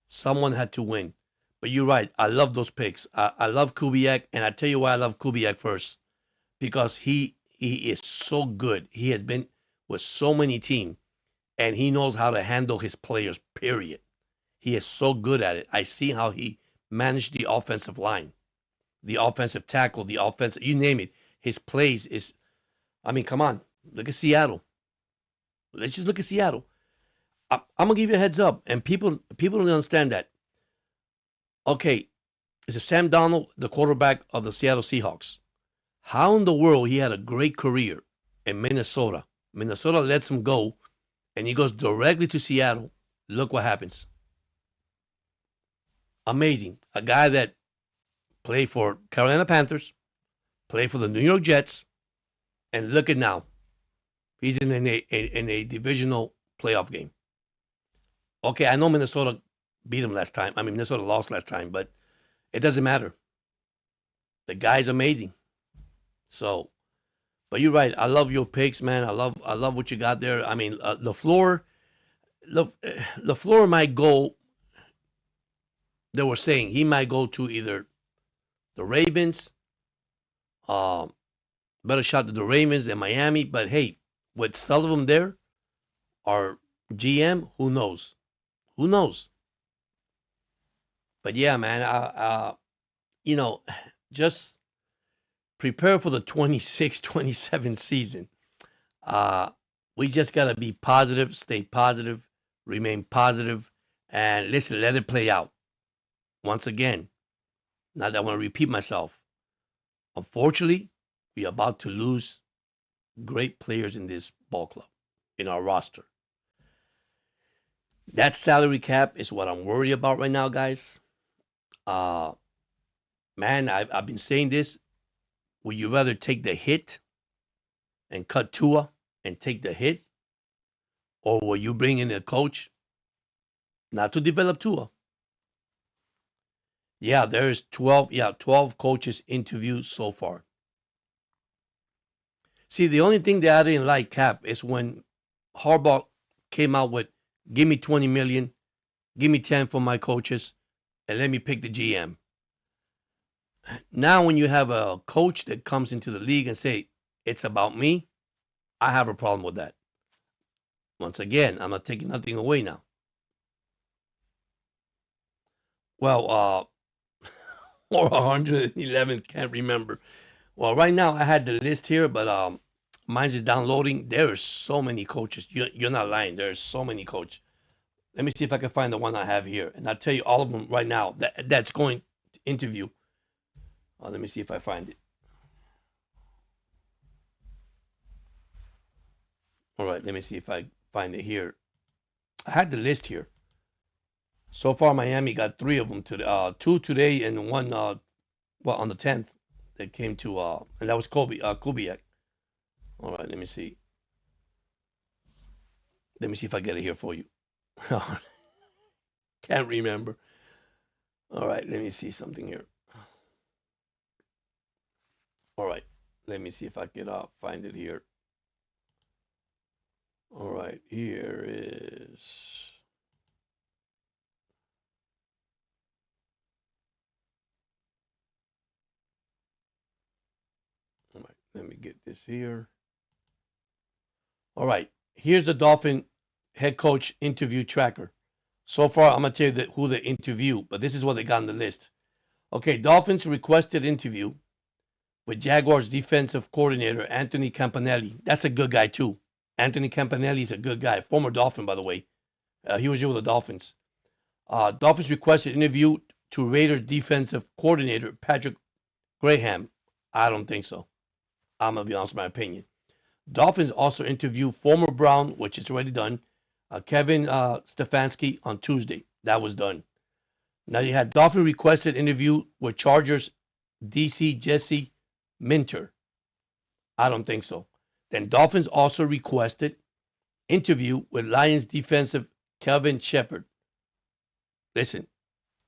Someone had to win. But you're right. I love those picks. I love Kubiak, and I tell you why I love Kubiak first. Because he is so good. He has been with so many teams, and he knows how to handle his players, period. He is so good at it. I see how he managed the offensive line, the offensive tackle, the offensive, you name it. His plays is, I mean, come on. Look at Seattle. Let's just look at Seattle. I'm going to give you a heads up, and people don't understand that. Okay, is Sam Darnold the quarterback of the Seattle Seahawks? How in the world he had a great career in Minnesota? Minnesota lets him go, and he goes directly to Seattle. Look what happens. Amazing. A guy that played for Carolina Panthers, played for the New York Jets, and look at now. He's in a divisional playoff game. Okay, I know Minnesota beat them last time. I mean, Minnesota lost last time, but it doesn't matter. The guy's amazing. So, but you're right. I love your picks, man. I love what you got there. I mean, LaFleur might go. They were saying he might go to either the Ravens, uh, better shot to the Ravens and Miami. But hey, with Sullivan there, our GM, who knows? Who knows? But yeah, man, you know, just prepare for the 26-27 season. Uh, we just got to be positive, stay positive, remain positive, and listen, let it play out. Once again, not that I want to repeat myself. Unfortunately, we're about to lose great players in this ball club, in our roster. That salary cap is what I'm worried about right now, guys. Uh, man, I've been saying this. Would you rather take the hit and cut Tua and take the hit? Or will you bring in a coach not to develop Tua? Yeah, there's 12 coaches interviewed so far. See, the only thing that I didn't like, Cap, is when Harbaugh came out with, give me 20 million, give me 10 for my coaches, and let me pick the GM. Now, when you have a coach that comes into the league and say, it's about me, I have a problem with that. Once again, I'm not taking nothing away now. Well, or 111, can't remember. Well, right now I had the list here, but mine's is downloading. There are so many coaches. You're not lying. There's so many coaches. Let me see if I can find the one I have here, and I'll tell you all of them right now. That's going to interview. Let me see if I find it. All right, let me see if I find it here. I had the list here. So far, Miami got 3 of them today. 2 today and 1. On the 10th, that came to and that was Kubiak. All right, let me see. Let me see if I get it here for you. Can't remember. All right, let me see something here. All right, let me see if I can find it here. All right, here is. All right, let me get this here. All right, here's the Dolphin head coach interview tracker. So far, I'm going to tell you who they interview, but this is what they got on the list. Okay, Dolphins requested interview with Jaguars defensive coordinator Anthony Campanelli. That's a good guy, too. Anthony Campanelli is a good guy. Former Dolphin, by the way. He was here with the Dolphins. Dolphins requested interview to Raiders defensive coordinator Patrick Graham. I don't think so. I'm going to be honest with my opinion. Dolphins also interviewed former Brown, which is already done, Kevin Stefanski on Tuesday. That was done. Now you had Dolphin requested interview with Chargers DC Jesse Minter. I don't think so. Then Dolphins also requested interview with Lions defensive Kelvin Shepard. Listen,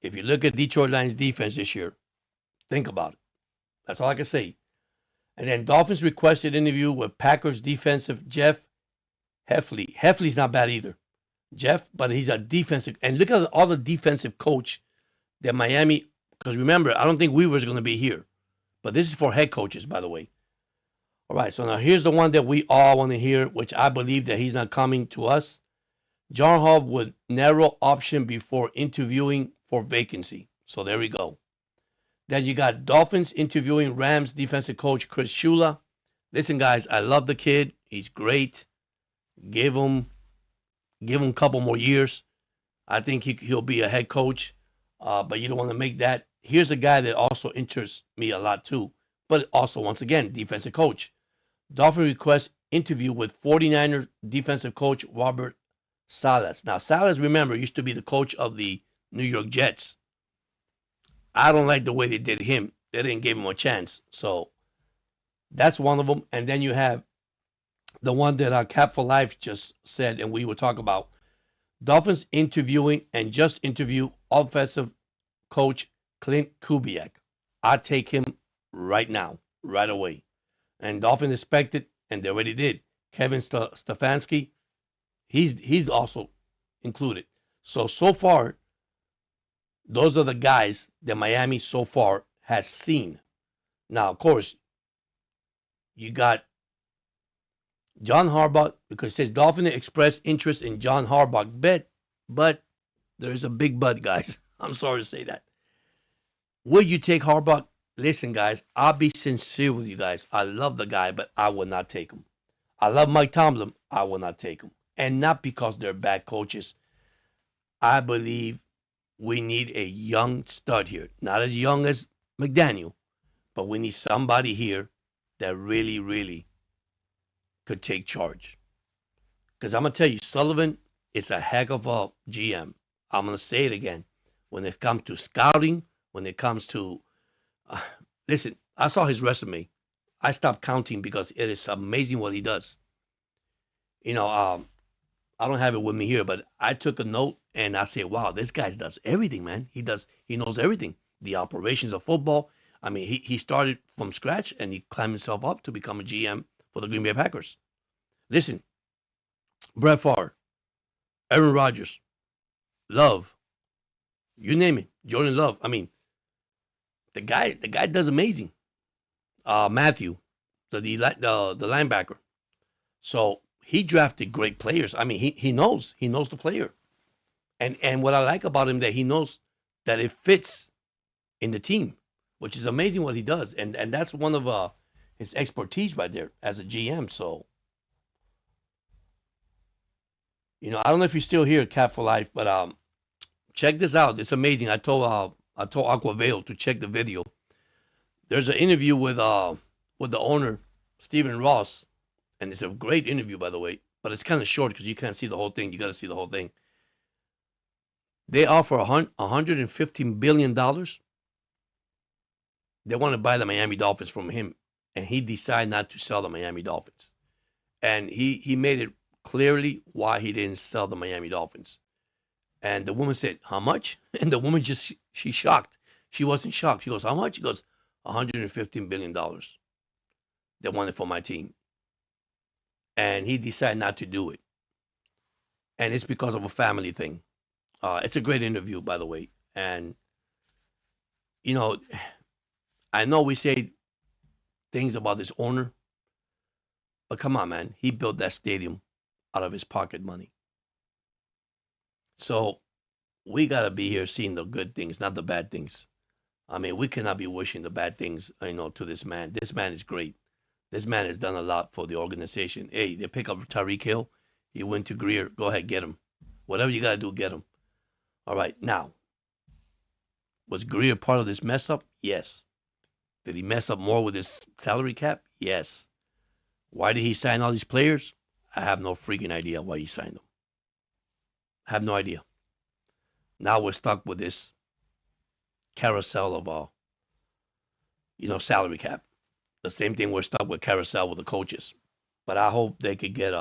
if you look at Detroit Lions defense this year, think about it. That's all I can say. And then Dolphins requested interview with Packers defensive Jeff Heffley. Heffley's not bad either. Jeff, but he's a defensive. And look at all the defensive coach that Miami, because remember, I don't think Weaver's going to be here. But this is for head coaches, by the way. All right, so now here's the one that we all want to hear, which I believe that he's not coming to us. John Hall would narrow option before interviewing for vacancy. So there we go. Then you got Dolphins interviewing Rams defensive coach Chris Shula. Listen, guys, I love the kid. He's great. Give him a couple more years. I think he'll be a head coach, but you don't want to make that. Here's a guy that also interests me a lot too, but also, once again, defensive coach. Dolphin requests interview with 49ers defensive coach Robert Salas. Now, Salas, remember, used to be the coach of the New York Jets. I don't like the way they did him. They didn't give him a chance. So that's one of them. And then you have the one that Cap for Life just said, and we will talk about. Dolphins interviewing and just interview offensive coach Clint Kubiak. I take him right now, right away. And Dolphins expected, and they already did. Kevin Stefanski, he's also included. So far, those are the guys that Miami so far has seen. Now, of course, you got John Harbaugh, because it says Dolphins express interest in John Harbaugh bet, but there's a big but, guys. I'm sorry to say that. Will you take Harbaugh? Listen, guys, I'll be sincere with you guys. I love the guy, but I will not take him. I love Mike Tomlin. I will not take him. And not because they're bad coaches. I believe we need a young stud here. Not as young as McDaniel, but we need somebody here that really, really could take charge. Because I'm going to tell you, Sullivan is a heck of a GM. I'm going to say it again. When it comes to scouting, when it comes to, listen, I saw his resume. I stopped counting because it is amazing what he does. You know, I don't have it with me here, but I took a note and I said, wow, this guy does everything, man. He knows everything. The operations of football. I mean, he started from scratch and he climbed himself up to become a GM for the Green Bay Packers. Listen, Brett Favre, Aaron Rodgers, Love, you name it, Jordan Love. I mean, the guy does amazing. Matthew, the linebacker. So he drafted great players. I mean, he knows the player, and what I like about him that he knows that it fits in the team, which is amazing what he does, and that's one of his expertise right there as a GM. So, you know, I don't know if you're still here, Cap for Life, but check this out. It's amazing. I told Aquavale to check the video. There's an interview with the owner, Stephen Ross, and it's a great interview, by the way. But it's kind of short because you can't see the whole thing. You got to see the whole thing. They offer $115 billion. They want to buy the Miami Dolphins from him, and he decided not to sell the Miami Dolphins. And he made it clearly why he didn't sell the Miami Dolphins. And the woman said, how much? And the woman she's shocked. She wasn't shocked. She goes, how much? She goes, $115 billion. They want it for my team. And he decided not to do it. And it's because of a family thing. It's a great interview, by the way. And, you know, I know we say things about this owner, but come on, man. He built that stadium out of his pocket money. So we got to be here seeing the good things, not the bad things. I mean, we cannot be wishing the bad things, to this man. This man is great. This man has done a lot for the organization. Hey, they pick up Tyreek Hill. He went to Greer. Go ahead, get him. Whatever you got to do, get him. All right, now, was Greer part of this mess up? Yes. Did he mess up more with his salary cap? Yes. Why did he sign all these players? I have no freaking idea why he signed them. I have no idea. Now we're stuck with this carousel of, salary cap. The same thing we're stuck with carousel with the coaches. But I hope they could get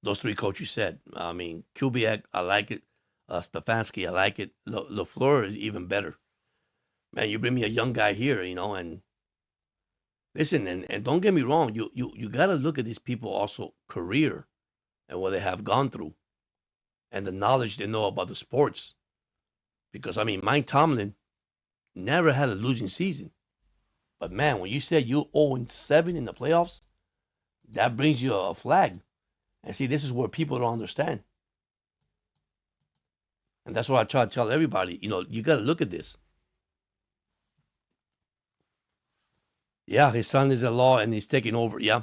those three coaches said. I mean, Kubiak, I like it. Stefanski, I like it. LaFleur is even better. Man, you bring me a young guy here, and listen, and don't get me wrong, you got to look at these people also career and what they have gone through and the knowledge they know about the sports. Because, I mean, Mike Tomlin never had a losing season. But, man, when you said you 0-7 in the playoffs, that brings you a flag. And see, this is where people don't understand. And that's what I try to tell everybody. You got to look at this. Yeah, his son-in-law, and he's taking over. Yeah.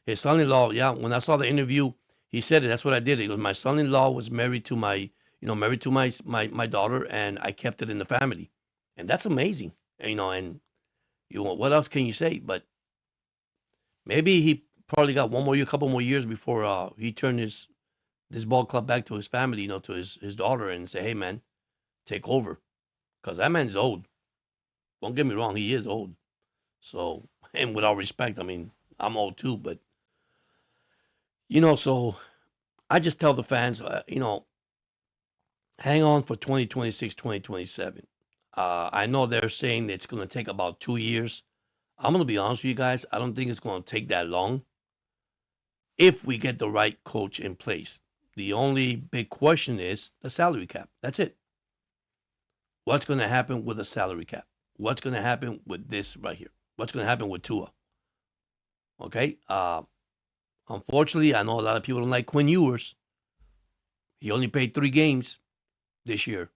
His son-in-law, yeah. When I saw the interview, he said it. That's what I did. He goes, my son-in-law was married to my daughter, and I kept it in the family. And that's amazing. And what else can you say? But maybe he probably got a couple more years before he turned this ball club back to his family, to his daughter, and say, hey, man, take over. Because that man's old. Don't get me wrong, he is old. So, and with all respect, I mean, I'm old too, but, so I just tell the fans, hang on for 2026, 2027. I know they're saying it's going to take about 2 years. I'm going to be honest with you guys. I don't think it's going to take that long if we get the right coach in place. The only big question is the salary cap. That's it. What's going to happen with the salary cap? What's going to happen with this right here? What's going to happen with Tua? Okay. Unfortunately, I know a lot of people don't like Quinn Ewers. He only played 3 games this year.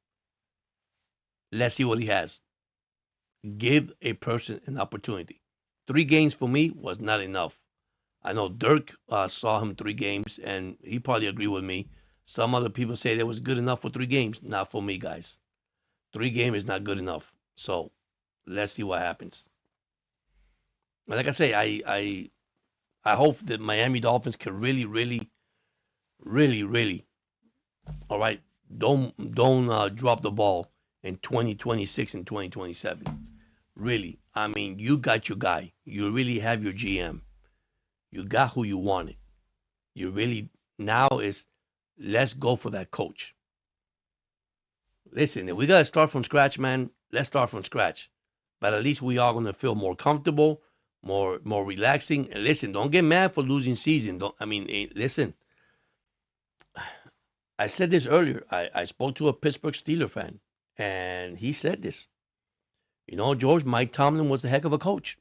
Let's see what he has. Give a person an opportunity. 3 games for me was not enough. I know Dirk saw him 3 games, and he probably agreed with me. Some other people say that was good enough for 3 games. Not for me, guys. 3 games is not good enough. So let's see what happens. And like I say, I hope that Miami Dolphins can really, all right, don't drop the ball in 2026 and 2027. Really, I mean, you got your guy. You really have your GM. You got who you wanted. You really now is let's go for that coach. Listen, if we gotta start from scratch, man, let's start from scratch. But at least we are gonna feel more comfortable, more relaxing. And listen, don't get mad for losing season. Listen. I said this earlier. I spoke to a Pittsburgh Steelers fan, and he said this. You know, George, Mike Tomlin was a heck of a coach.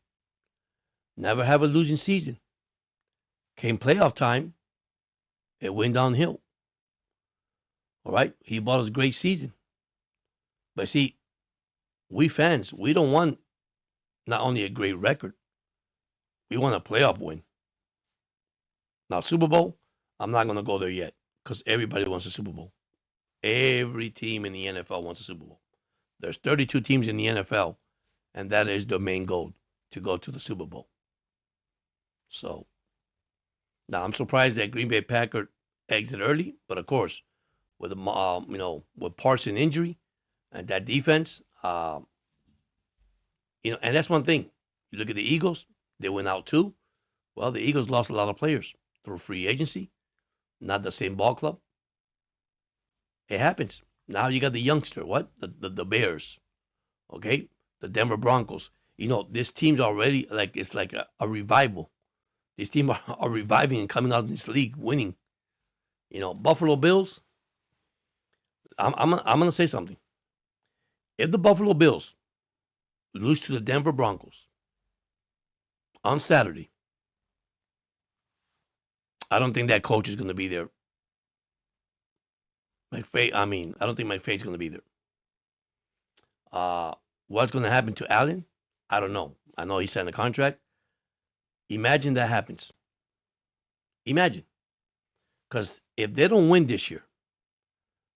Never have a losing season. Came playoff time, it went downhill. All right, he bought us a great season. But see, we fans, we don't want not only a great record, we want a playoff win. Now, Super Bowl, I'm not going to go there yet because everybody wants a Super Bowl. Every team in the NFL wants a Super Bowl. There's 32 teams in the NFL, and that is their main goal, to go to the Super Bowl. So, now I'm surprised that Green Bay Packers exited early, but of course, with with Parsons injury and that defense, and that's one thing. You look at the Eagles; they went out too. Well, the Eagles lost a lot of players through free agency, not the same ball club. It happens. Now you got the youngster. What the Bears? Okay, the Denver Broncos. This team's already it's like a revival. These teams are reviving and coming out in this league, winning. Buffalo Bills. I'm gonna say something. If the Buffalo Bills lose to the Denver Broncos on Saturday, I don't think that coach is going to be there. I don't think McVay's going to be there. What's going to happen to Allen? I don't know. I know he signed a contract. Imagine that happens. Imagine. Because if they don't win this year,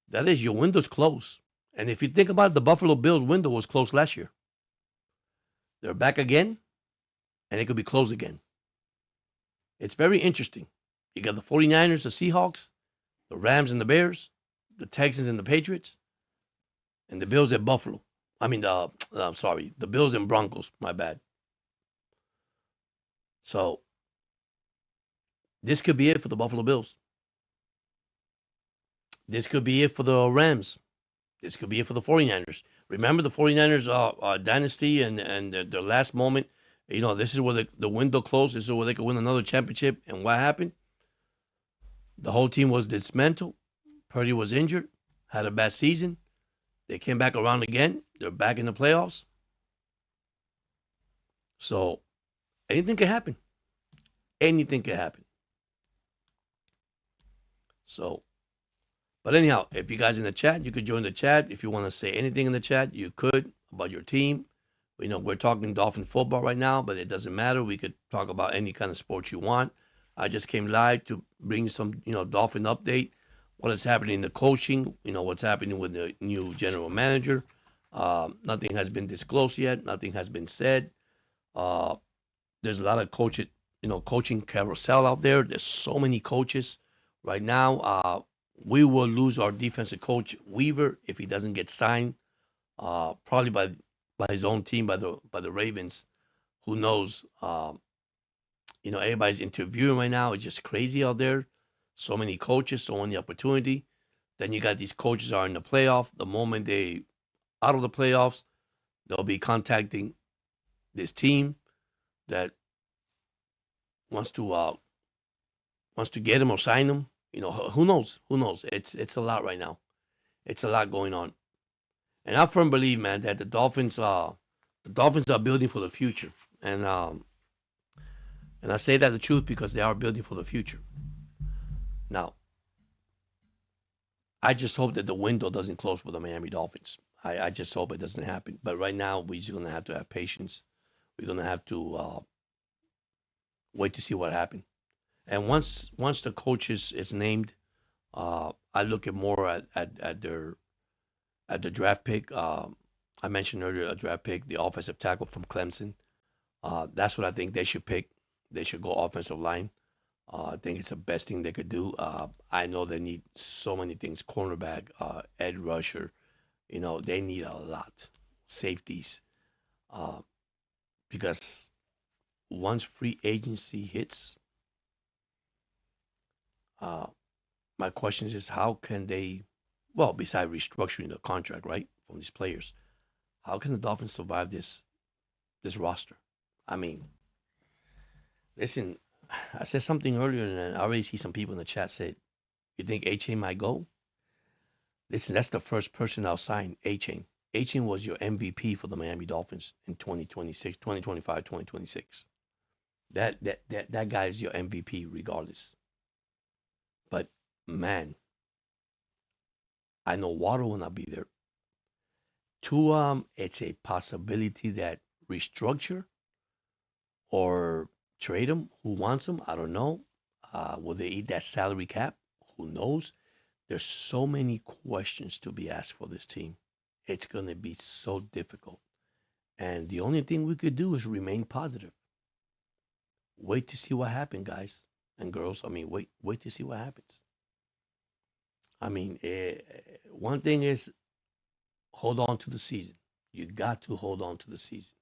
that is, your window's closed. And if you think about it, the Buffalo Bills window was closed last year. They're back again, and it could be closed again. It's very interesting. You got the 49ers, the Seahawks, the Rams and the Bears, the Texans and the Patriots, and the Bills at Buffalo. The Bills and Broncos, my bad. So, this could be it for the Buffalo Bills. This could be it for the Rams. This could be it for the 49ers. Remember the 49ers dynasty and their last moment. This is where the window closed. This is where they could win another championship. And what happened? The whole team was dismantled. Purdy was injured, had a bad season. They came back around again. They're back in the playoffs. So, anything can happen. Anything can happen. So, but anyhow, if you guys in the chat, you could join the chat. If you want to say anything in the chat, you could about your team. We're talking Dolphin football right now, but it doesn't matter. We could talk about any kind of sport you want. I just came live to bring some, Dolphin update. What is happening in the coaching? What's happening with the new general manager. Nothing has been disclosed yet. Nothing has been said. There's a lot of coaching carousel out there. There's so many coaches right now. We will lose our defensive coach Weaver if he doesn't get signed. Probably by his own team, by the Ravens. Who knows? Everybody's interviewing right now. It's just crazy out there. So many coaches, so many opportunity. Then you got these coaches are in the playoff. The moment they out of the playoffs, they'll be contacting this team that wants to uh, wants to get him or sign him. Who knows? Who knows? It's a lot right now. It's a lot going on, and I firmly believe, man, that the Dolphins are building for the future, and I say that the truth because they are building for the future. Now, I just hope that the window doesn't close for the Miami Dolphins. I just hope it doesn't happen. But right now, we're just gonna have to have patience. We're gonna have to wait to see what happens. And once the coach is named, I look at more at their at the draft pick. I mentioned earlier a draft pick, the offensive tackle from Clemson. That's what I think they should pick. They should go offensive line. I think it's the best thing they could do. I know they need so many things: cornerback, edge rusher. They need a lot. Safeties, uh, because once free agency hits, uh, my question is just how can they, well, besides restructuring the contract, right, from these players, how can the Dolphins survive this roster? I mean, listen, I said something earlier, and I already see some people in the chat said, "You think A Chain might go?" Listen, that's the first person I'll sign, A Chain. A Chain was your MVP for the Miami Dolphins in 2026, 2025, 2026. That guy is your MVP regardless. But man, I know Waddle will not be there. It's a possibility that restructure or trade him. Who wants him? I don't know. Will they eat that salary cap? Who knows? There's so many questions to be asked for this team. It's going to be so difficult. And the only thing we could do is remain positive. Wait to see what happens, guys and girls. I mean, wait to see what happens. I mean, one thing is hold on to the season. You got to hold on to the season.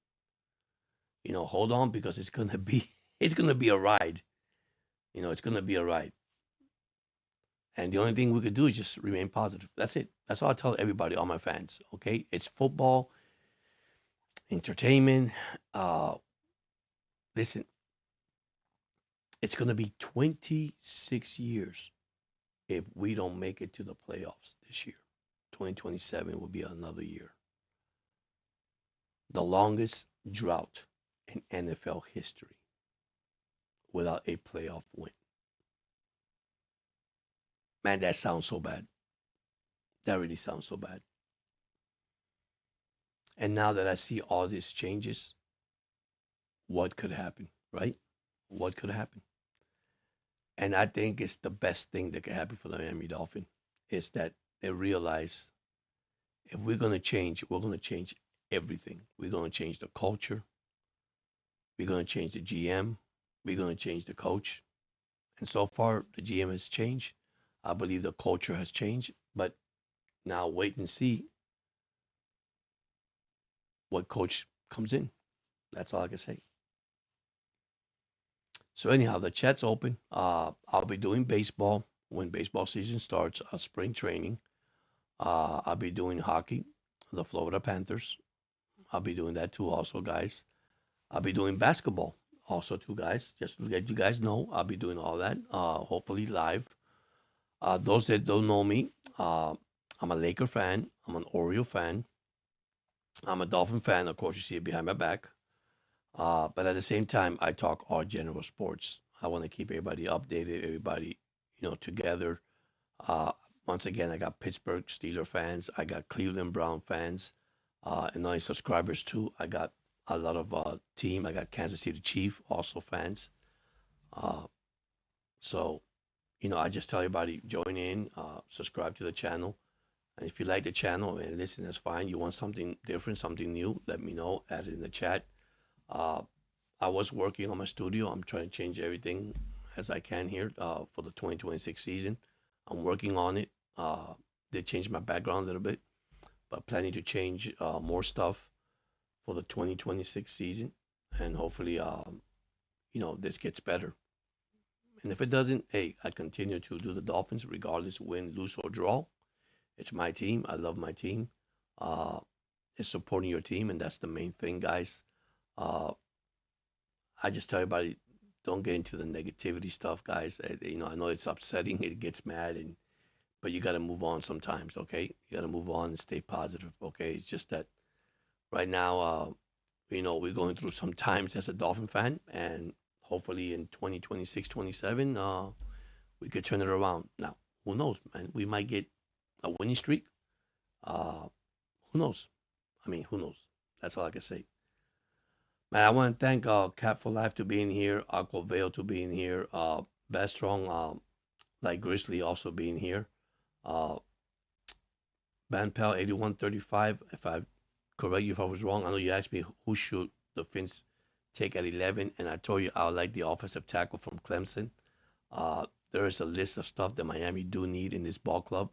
Hold on because it's gonna be it's gonna be a ride. It's gonna be a ride. And the only thing we could do is just remain positive. That's it. That's all I tell everybody, all my fans. Okay, it's football, entertainment. Listen, it's gonna be 26 years if we don't make it to the playoffs this year. 2027 will be another year. The longest drought in NFL history without a playoff win. Man, that sounds so bad. That really sounds so bad. And now that I see all these changes, what could happen, right? What could happen? And I think it's the best thing that could happen for the Miami Dolphin is that they realize if we're going to change, we're going to change everything. We're going to change the culture. We're going to change the GM. We're going to change the coach. And so far, the GM has changed. I believe the culture has changed. But now wait and see what coach comes in. That's all I can say. So anyhow, the chat's open. I'll be doing baseball when baseball season starts, spring training. I'll be doing hockey, the Florida Panthers. I'll be doing that too also, guys. I'll be doing basketball also too, guys. Just to let you guys know, I'll be doing all that, hopefully live. Those that don't know me, I'm a Laker fan. I'm an Oriole fan. I'm a Dolphin fan. Of course, you see it behind my back. But at the same time, I talk all general sports. I want to keep everybody updated, everybody, together. Uh, Once again, I got Pittsburgh Steeler fans. I got Cleveland Brown fans, and only subscribers too. I got a lot of team. I got Kansas City Chief also fans. Uh, so, I just tell everybody join in, subscribe to the channel. And if you like the channel and listen, that's fine. You want something different, something new, let me know. Add it in the chat. Uh, I was working on my studio. I'm trying to change everything as I can here for the 2026 season. I'm working on it. They changed my background a little bit, but planning to change more stuff for the 2026 season. And hopefully, this gets better. And if it doesn't, hey, I continue to do the Dolphins regardless, win, lose, or draw. It's my team. I love my team. Uh, it's supporting your team, and that's the main thing, guys. Uh, I just tell everybody, don't get into the negativity stuff, guys. I know it's upsetting. It gets mad, but you got to move on sometimes. Okay, you got to move on and stay positive. Okay, it's just that right now, we're going through some times as a Dolphin fan, and hopefully in 2026, 27, we could turn it around. Now, who knows, man? We might get a winning streak. Uh, who knows? I mean, who knows? That's all I can say. Man, I want to thank Cat for Life to being here, Aqua Veil to being here, Best Strong, like Grizzly also being here, uh, Banpal 8135. If I correct you if I was wrong, I know you asked me who should the Finns take at 11, and I told you I would like the offensive tackle from Clemson. There is a list of stuff that Miami do need in this ball club,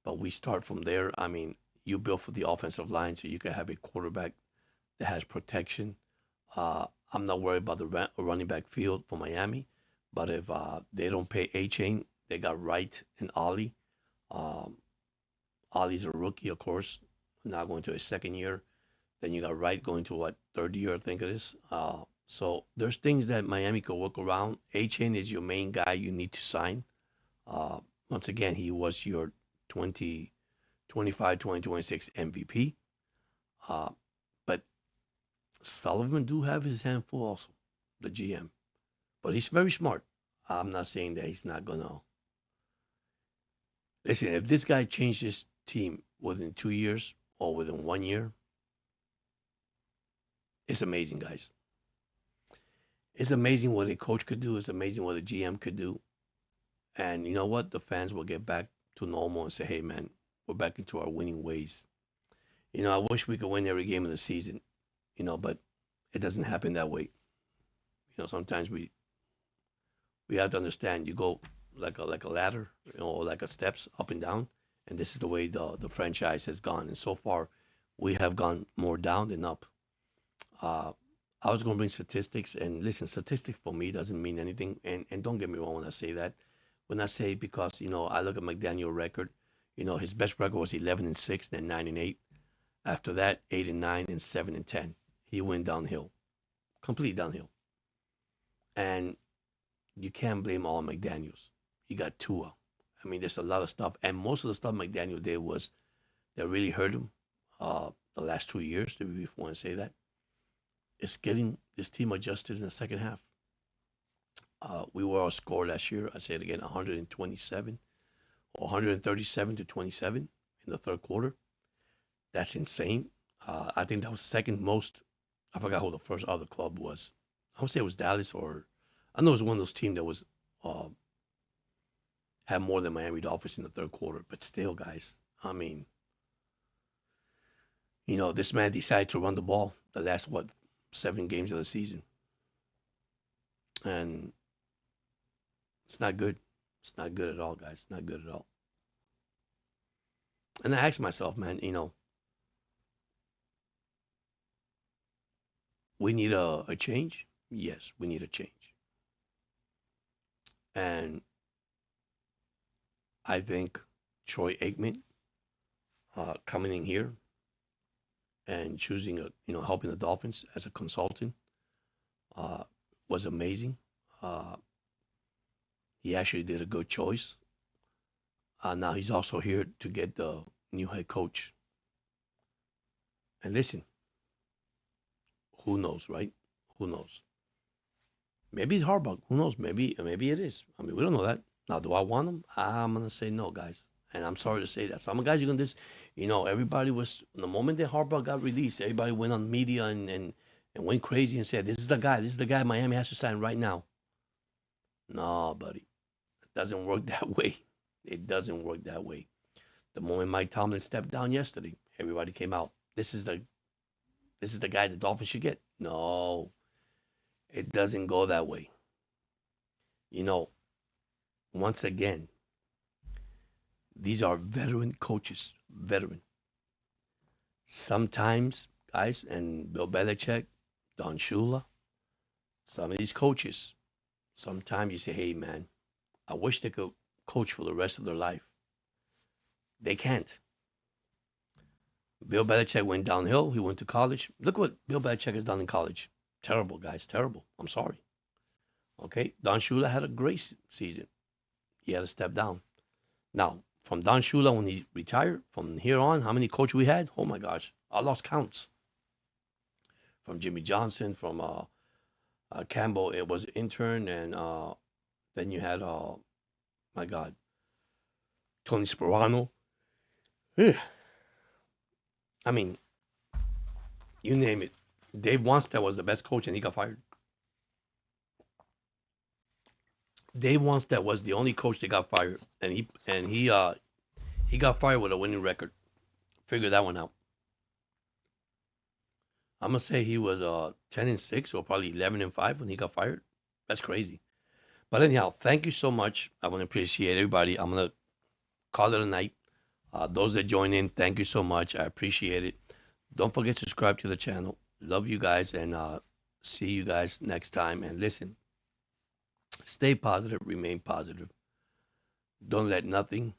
but we start from there. I mean, you build for the offensive line so you can have a quarterback that has protection. I'm not worried about the running back field for Miami, but if they don't pay A Chain, they got Wright and Ollie. Um, Ollie's a rookie, of course, now going to his second year. Then you got Wright going to what, third year, I think it is. So there's things that Miami could work around. A Chain is your main guy you need to sign. Once again, he was your 2025, 2026 MVP. Uh, but Sullivan do have his hand full also, the GM. But he's very smart. I'm not saying that he's not gonna listen. If this guy changed his team within 2 years or within 1 year, it's amazing, guys. It's amazing what a coach could do. It's amazing what a GM could do. And you know what? The fans will get back to normal and say, hey, man, we're back into our winning ways. I wish we could win every game of the season, but it doesn't happen that way. Sometimes we have to understand you go like a ladder, or like a steps up and down. And this is the way the franchise has gone. And so far, we have gone more down than up. Uh, I was going to bring statistics, and listen, statistics for me doesn't mean anything. And don't get me wrong when I say that. When I say, because I look at McDaniel record, his best record was 11-6, then 9-8. After that, 8-9 and 7-10. He went downhill, complete downhill. And you can't blame all McDaniels. You got Tua. I mean, there's a lot of stuff, and most of the stuff McDaniel did was that really hurt him. The last 2 years, if you want to say that, it's getting this team adjusted in the second half. We were outscored last year. I say it again, 127 or 137-27 in the third quarter. That's insane. I think that was second most. I forgot who the first other club was. I would say it was Dallas, or I know it was one of those teams that was had more than Miami Dolphins in the third quarter. But still, guys, I mean, this man decided to run the ball the last 7 games of the season, and it's not good. It's not good at all, guys. It's not good at all. And I asked myself, man, we need a change. Yes, we need a change. And I think Troy Aikman coming in here and choosing helping the Dolphins as a consultant was amazing. He actually did a good choice. Now he's also here to get the new head coach. And listen, who knows, right? Who knows? Maybe it's Harbaugh. Who knows? Maybe it is. I mean, we don't know that. Now, do I want him? I'm gonna say no, guys. And I'm sorry to say that. Some guys are gonna everybody was, the moment that Harbaugh got released, everybody went on media and went crazy and said, this is the guy Miami has to sign right now. No, buddy. It doesn't work that way. It doesn't work that way. The moment Mike Tomlin stepped down yesterday, everybody came out. This is the guy the Dolphins should get. No, it doesn't go that way. Once again, these are veteran coaches. Veteran. Sometimes, guys, and Bill Belichick, Don Shula, some of these coaches, sometimes you say, hey, man, I wish they could coach for the rest of their life. They can't. Bill Belichick went downhill. He went to college. Look what Bill Belichick has done in college. Terrible, guys. Terrible. I'm sorry. Okay. Don Shula had a great season. He had to step down. Now, from Don Shula when he retired, from here on, how many coaches we had? Oh my gosh. I lost counts. From Jimmy Johnson, from Campbell, it was intern, and then you had, my God, Tony Sperano. I mean, you name it. Dave Wanstead was the best coach, and he got fired. Dave Wanstead was the only coach that got fired, and he got fired with a winning record. Figure that one out. I'm gonna say he was 10-6 or probably 11-5 when he got fired. That's crazy. But anyhow, thank you so much. I want to appreciate everybody. I'm gonna call it a night. Those that join in, thank you so much. I appreciate it. Don't forget to subscribe to the channel. Love you guys, and see you guys next time. And listen, stay positive, remain positive. Don't let nothing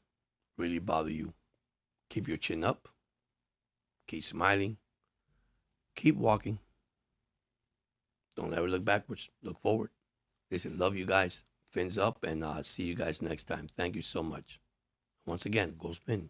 really bother you. Keep your chin up. Keep smiling. Keep walking. Don't ever look backwards. Look forward. Listen, love you guys. Fins up, and see you guys next time. Thank you so much. Once again, go Spin.